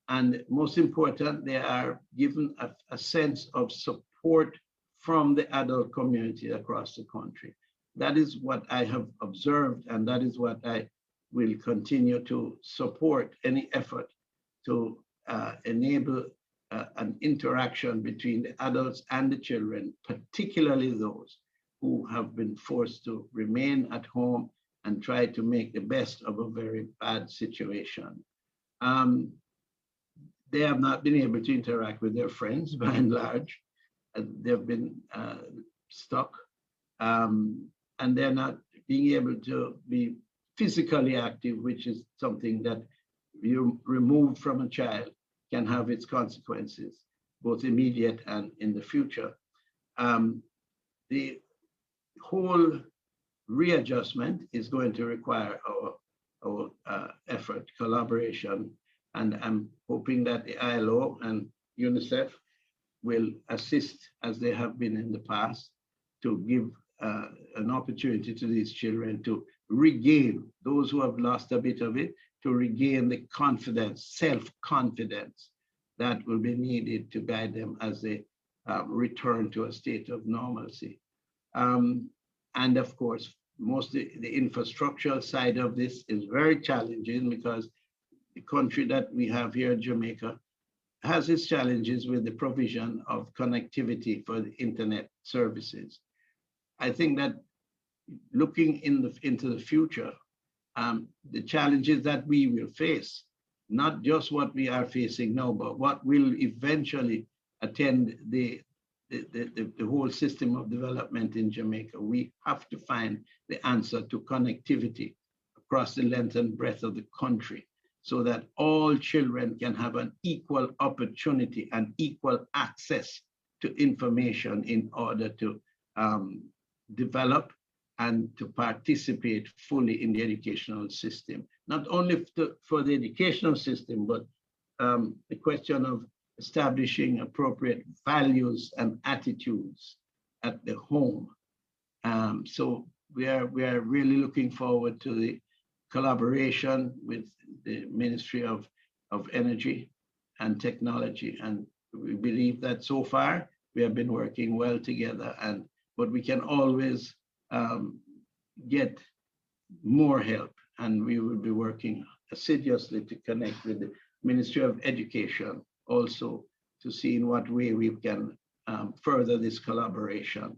And most important, they are given a sense of support from the adult community across the country. That is what I have observed, and that is what I will continue to support, any effort to enable an interaction between the adults and the children, particularly those who have been forced to remain at home and try to make the best of a very bad situation. They have not been able to interact with their friends by and large. They've been stuck, and they're not being able to be physically active, which is something that you remove from a child can have its consequences, both immediate and in the future. The whole readjustment is going to require our effort, collaboration, and I'm hoping that the ILO and UNICEF will assist, as they have been in the past, to give an opportunity to these children to regain, those who have lost a bit of it, to regain the confidence, self-confidence that will be needed to guide them as they return to a state of normalcy. And of course, most of the infrastructural side of this is very challenging, because the country that we have here, Jamaica, has its challenges with the provision of connectivity for the internet services. I think that looking into the future, the challenges that we will face, not just what we are facing now, but what will eventually attend the whole system of development in Jamaica. We have to find the answer to connectivity across the length and breadth of the country, so that all children can have an equal opportunity and equal access to information in order to develop and to participate fully in the educational system. Not only for the educational system, but the question of establishing appropriate values and attitudes at the home. So we are really looking forward to the collaboration with the Ministry of Energy and Technology. And we believe that so far we have been working well together, but we can always get more help, and we will be working assiduously to connect with the Ministry of Education also to see in what way we can further this collaboration.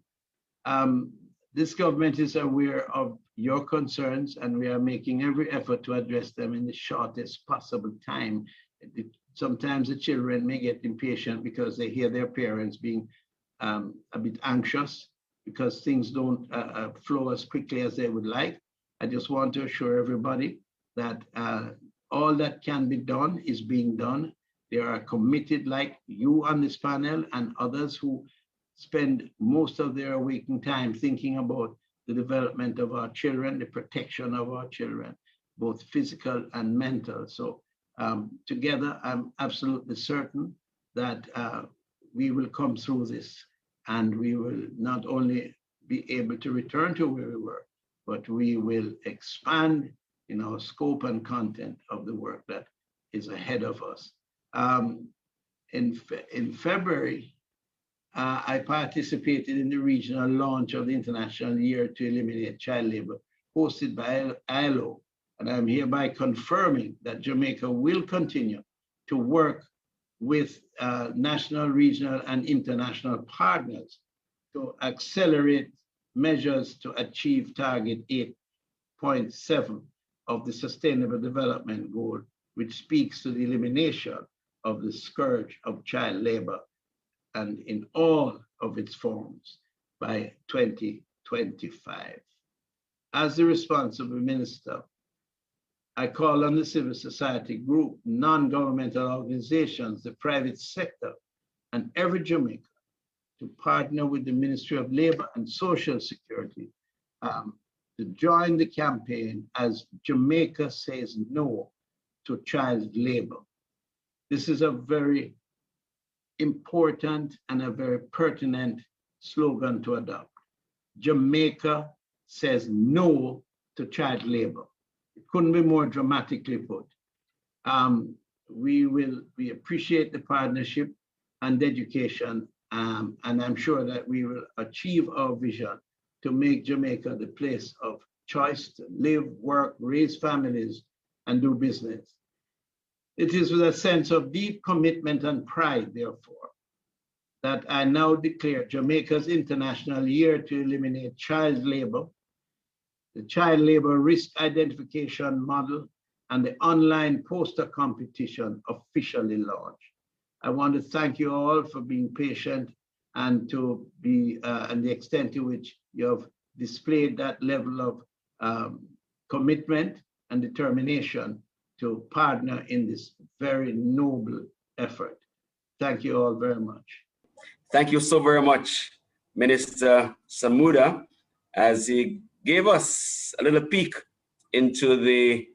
This government is aware of your concerns, and we are making every effort to address them in the shortest possible time. Sometimes the children may get impatient because they hear their parents being a bit anxious because things don't flow as quickly as they would like. I just want to assure everybody that all that can be done is being done. They are committed, like you on this panel and others who spend most of their waking time thinking about the development of our children, the protection of our children, both physical and mental. So together, I'm absolutely certain that we will come through this, and we will not only be able to return to where we were, but we will expand in our scope and content of the work that is ahead of us. In February, I participated in the regional launch of the International Year to Eliminate Child Labor, hosted by ILO, and I'm hereby confirming that Jamaica will continue to work with national, regional, and international partners to accelerate measures to achieve target 8.7 of the Sustainable Development Goal, which speaks to the elimination of the scourge of child labor and in all of its forms by 2025. As the responsible minister, I call on the civil society group, non-governmental organizations, the private sector, and every Jamaican to partner with the Ministry of Labor and Social Security to join the campaign as Jamaica says no to child labor. This is a very important and a very pertinent slogan to adopt. Jamaica says no to child labor. It couldn't be more dramatically put. We appreciate the partnership and education, and I'm sure that we will achieve our vision to make Jamaica the place of choice to live, work, raise families, and do business. It is with a sense of deep commitment and pride, therefore, that I now declare Jamaica's International Year to Eliminate Child Labor, the Child Labor Risk Identification Model, and the online poster competition officially launched. I want to thank you all for being patient and to be, and the extent to which you have displayed that level of commitment and determination to partner in this very noble effort. Thank you all very much. Thank you so very much, Minister Samuda, as he gave us a little peek into the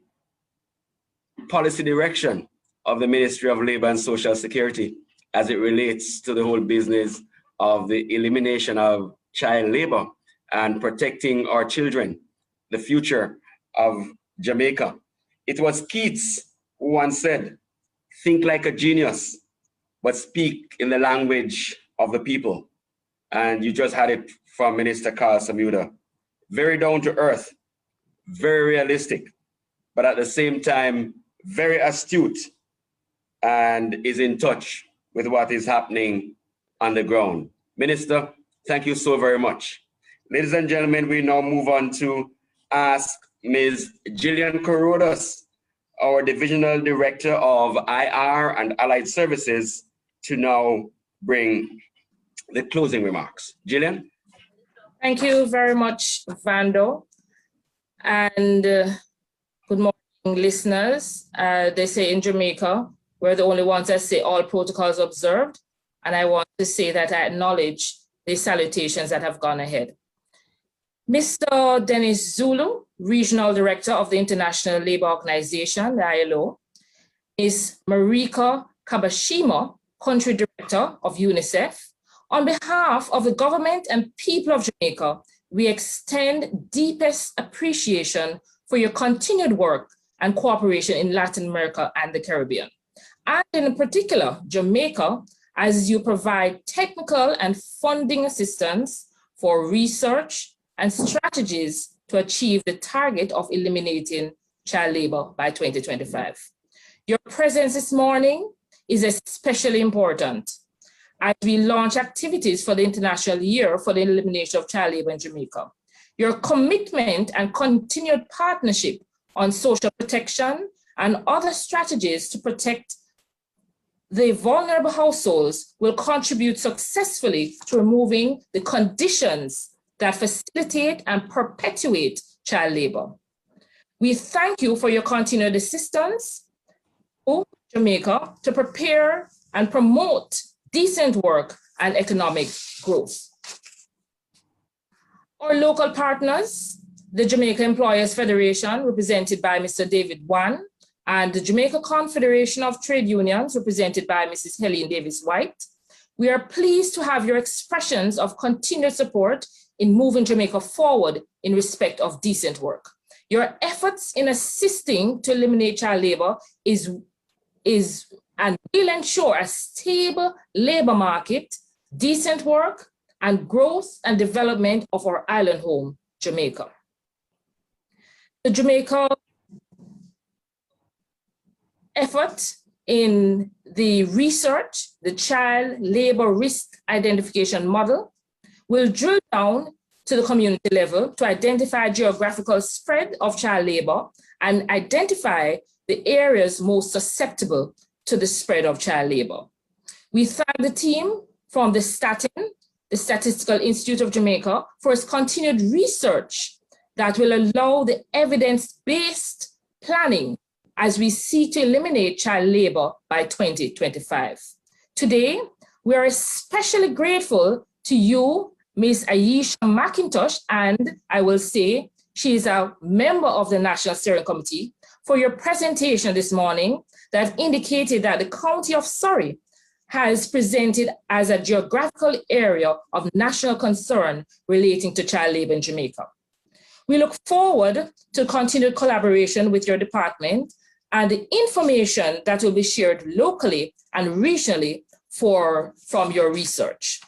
policy direction of the Ministry of Labor and Social Security as it relates to the whole business of the elimination of child labor and protecting our children, the future of Jamaica. It was Keats who once said, "Think like a genius, but speak in the language of the people." And you just had it from Minister Carl Samuda. Very down to earth, very realistic, but at the same time, very astute and is in touch with what is happening on the ground. Minister, thank you so very much. Ladies and gentlemen, we now move on to ask Ms. Gillian Corodas, our Divisional Director of IR and Allied Services, to now bring the closing remarks. Gillian? Thank you very much, Vando. And good morning, listeners. They say in Jamaica, we're the only ones that say all protocols observed. And I want to say that I acknowledge the salutations that have gone ahead. Mr. Dennis Zulu, Regional Director of the International Labour Organization, the ILO, Ms. Marika Kabashima, Country Director of UNICEF. On behalf of the government and people of Jamaica, we extend deepest appreciation for your continued work and cooperation in Latin America and the Caribbean, and in particular, Jamaica, as you provide technical and funding assistance for research and strategies to achieve the target of eliminating child labor by 2025. Your presence this morning is especially important as we launch activities for the International Year for the Elimination of Child Labor in Jamaica. Your commitment and continued partnership on social protection and other strategies to protect the vulnerable households will contribute successfully to removing the conditions that facilitate and perpetuate child labor. We thank you for your continued assistance to Jamaica to prepare and promote decent work and economic growth. Our local partners, the Jamaica Employers Federation, represented by Mr. David Wan, and the Jamaica Confederation of Trade Unions, represented by Mrs. Helene Davis-White, we are pleased to have your expressions of continued support in moving Jamaica forward in respect of decent work. Your efforts in assisting to eliminate child labor is and will ensure a stable labor market decent work, and growth and development of our island home, Jamaica. The Jamaica effort in the research, the child labor risk identification model, will drill down to the community level to identify geographical spread of child labor and identify the areas most susceptible to the spread of child labor. We thank the team from the Statistical Institute of Jamaica, for its continued research that will allow the evidence-based planning as we seek to eliminate child labor by 2025. Today, we are especially grateful to you, Ms. Aisha McIntosh, and I will say she is a member of the National Steering Committee, for your presentation this morning that indicated that the County of Surrey has presented as a geographical area of national concern relating to child labor in Jamaica. We look forward to continued collaboration with your department and the information that will be shared locally and regionally from your research.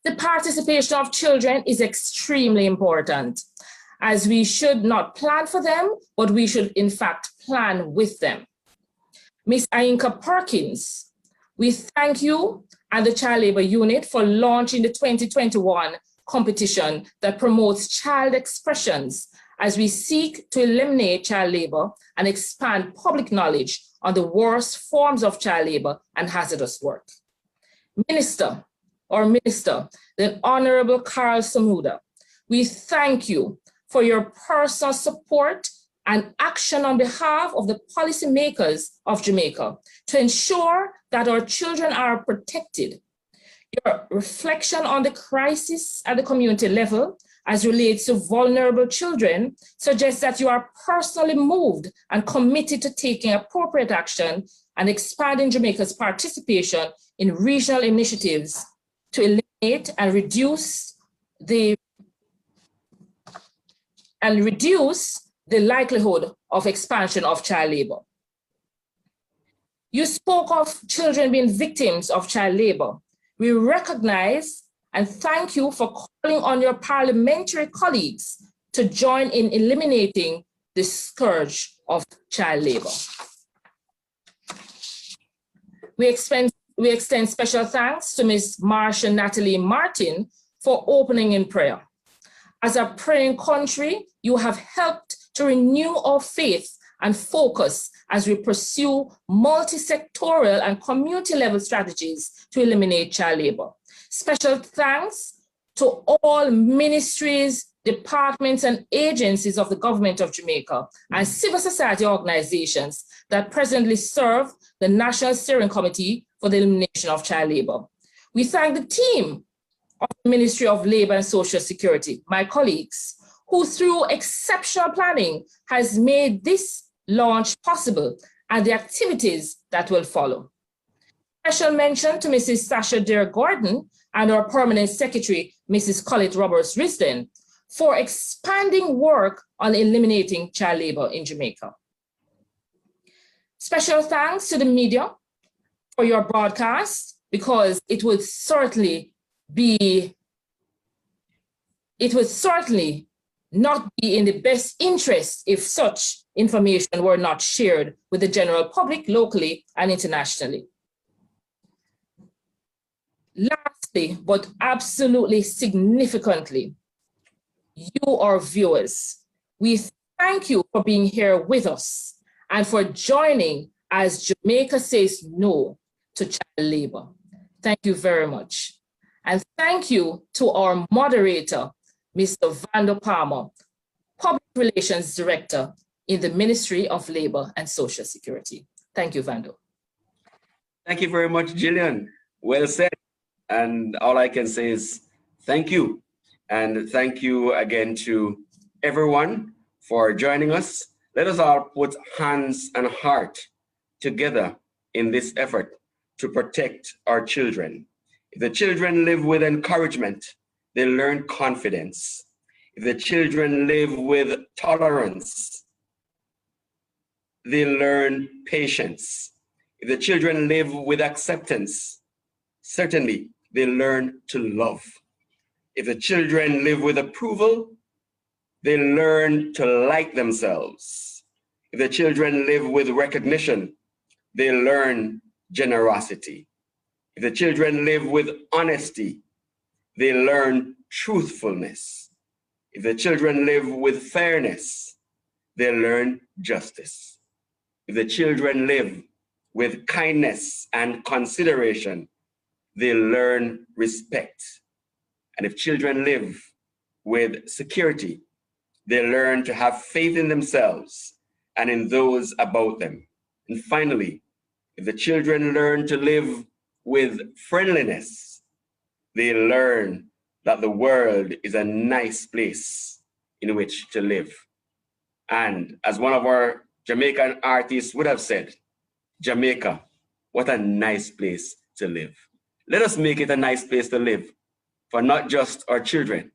The participation of children is extremely important, as we should not plan for them, but we should in fact plan with them. Ms. Ainka Perkins, we thank you and the Child Labor Unit for launching the 2021 competition that promotes child expressions as we seek to eliminate child labor and expand public knowledge on the worst forms of child labor and hazardous work. Minister, the Honorable Carl Samuda, we thank you for your personal support and action on behalf of the policymakers of Jamaica to ensure that our children are protected. Your reflection on the crisis at the community level as relates to vulnerable children suggests that you are personally moved and committed to taking appropriate action and expanding Jamaica's participation in regional initiatives to eliminate and reduce the likelihood of expansion of child labor. You spoke of children being victims of child labor. We recognize and thank you for calling on your parliamentary colleagues to join in eliminating the scourge of child labor. We extend special thanks to Ms. Marsha Natalie Martin for opening in prayer. As a praying country, you have helped to renew our faith and focus as we pursue multi-sectoral and community-level strategies to eliminate child labor. Special thanks to all ministries, departments, and agencies of the government of Jamaica and civil society organizations that presently serve the National Steering Committee for the Elimination of Child Labor. We thank the team of the Ministry of Labor and Social Security, my colleagues, who through exceptional planning has made this launch possible and the activities that will follow. Special mention to Mrs. Sasha Dare Gordon and our Permanent Secretary, Mrs. Colette Roberts Risden, for expanding work on eliminating child labor in Jamaica. Special thanks to the media for your broadcast, because it would certainly not be in the best interest if such information were not shared with the general public locally and internationally. Lastly, but absolutely significantly, you, our viewers, we thank you for being here with us and for joining as Jamaica says no to child labor. Thank you very much. And thank you to our moderator, Mr. Vando Palmer, Public Relations Director in the Ministry of Labor and Social Security. Thank you, Vando. Thank you very much, Gillian. Well said. And all I can say is thank you. And thank you again to everyone for joining us. Let us all put hands and heart together in this effort to protect our children. If the children live with encouragement, they learn confidence. If the children live with tolerance, they learn patience. If the children live with acceptance, certainly they learn to love. If the children live with approval, they learn to like themselves. If the children live with recognition, they learn generosity. If the children live with honesty, they learn truthfulness. If the children live with fairness, they learn justice. If the children live with kindness and consideration, they learn respect. And if children live with security, they learn to have faith in themselves and in those about them. And finally, if the children learn to live with friendliness, they learn that the world is a nice place in which to live. And as one of our Jamaican artists would have said, Jamaica, what a nice place to live. Let us make it a nice place to live for not just our children,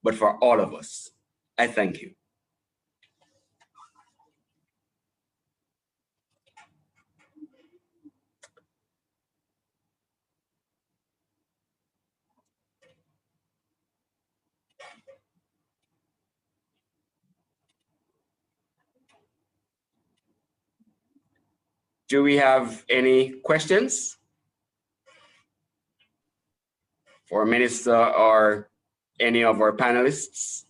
but for all of us. I thank you. Do we have any questions for Minister or any of our panelists?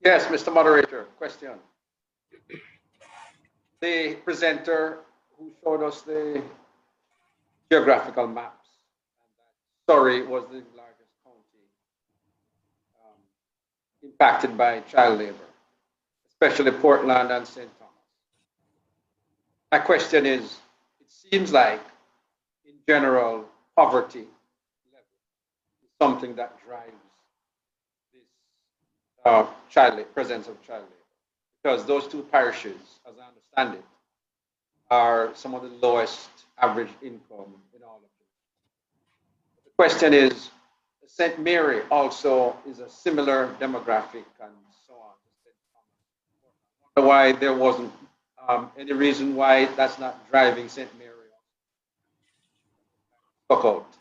Yes, Mr. Moderator, question. The presenter who showed us the geographical maps, and that Surrey was the largest county impacted by child labor, especially Portland and St. Thomas. My question is, it seems like, in general, poverty level is something that drives this presence of child labor, because those two parishes, as I understand it, are some of the lowest average income in all of them. The question is, St. Mary also is a similar demographic and so on. I wonder why there wasn't any reason why that's not driving St. Mary stuck out to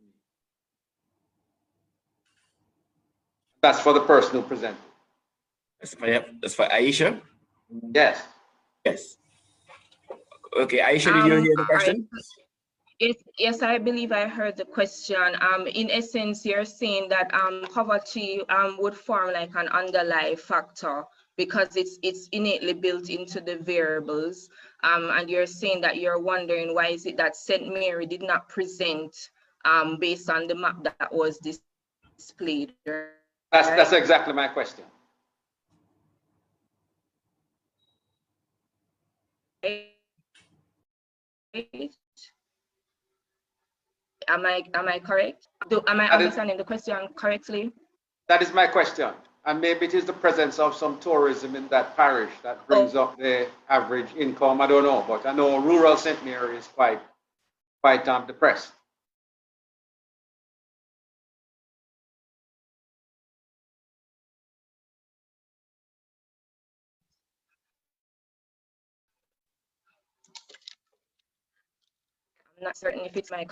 me. That's for the person who presented. That's for Aisha? Yes. Yes. Okay, Aisha, did you hear the question? Yes, I believe I heard the question. In essence, you're saying that poverty would form like an underlying factor because it's innately built into the variables. And you're saying that you're wondering why is it that St. Mary did not present based on the map that was displayed. That's exactly my question. Am I correct? Am I understanding the question correctly? That is my question. And maybe it is the presence of some tourism in that parish that brings up the average income. I don't know, but I know rural St. Mary is quite depressed. I'm not certain if it's my.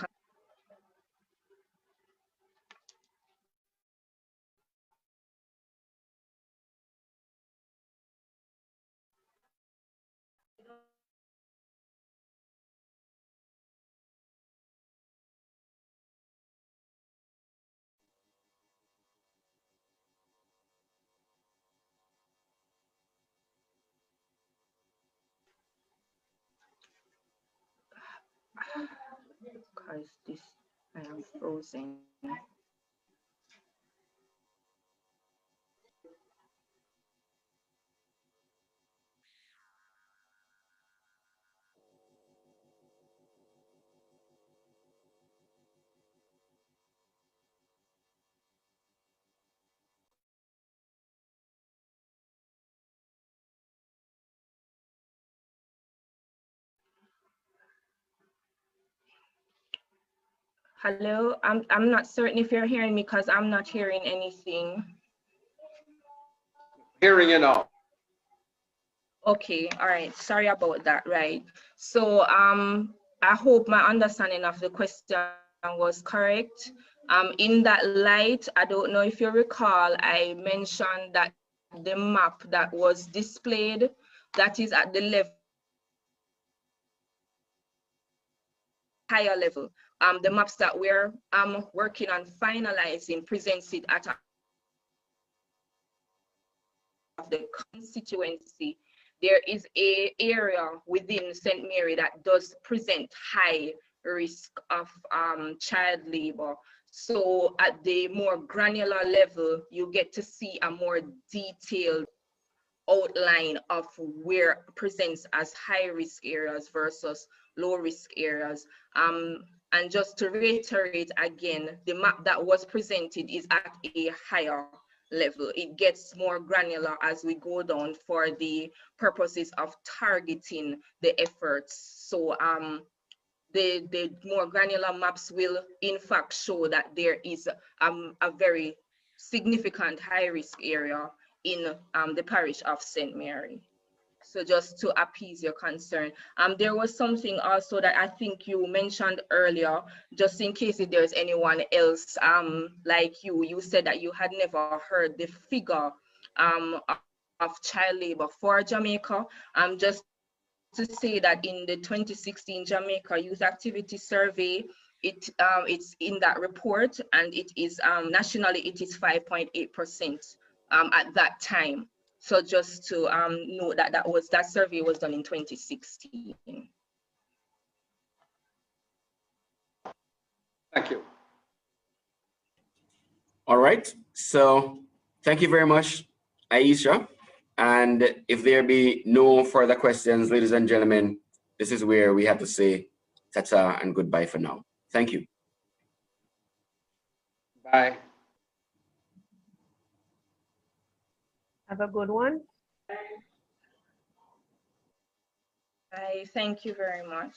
Because this, I am frozen. Hello, I'm not certain if you're hearing me because I'm not hearing anything. Hearing you now. Okay, all right. Sorry about that, right? So I hope my understanding of the question was correct. In that light, I don't know if you recall, I mentioned that the map that was displayed, that is at the level, higher level. The maps that we're working on finalizing presents it at the constituency. There is an area within St. Mary that does present high risk of child labor. So at the more granular level, you get to see a more detailed outline of where presents as high risk areas versus low risk areas. And just to reiterate again, the map that was presented is at a higher level. It gets more granular as we go down for the purposes of targeting the efforts. So the more granular maps will in fact show that there is a very significant high risk area in the parish of St. Mary. So just to appease your concern. There was something also that I think you mentioned earlier, just in case if there's anyone else like you said that you had never heard the figure of child labor for Jamaica. Just to say that in the 2016 Jamaica Youth Activity Survey, it's in that report, and it is nationally it is 5.8% at that time. So just to note that that survey was done in 2016. Thank you. All right. So thank you very much, Aisha. And if there be no further questions, ladies and gentlemen, this is where we have to say ta-ta and goodbye for now. Thank you. Bye. Have a good one. Thank you very much.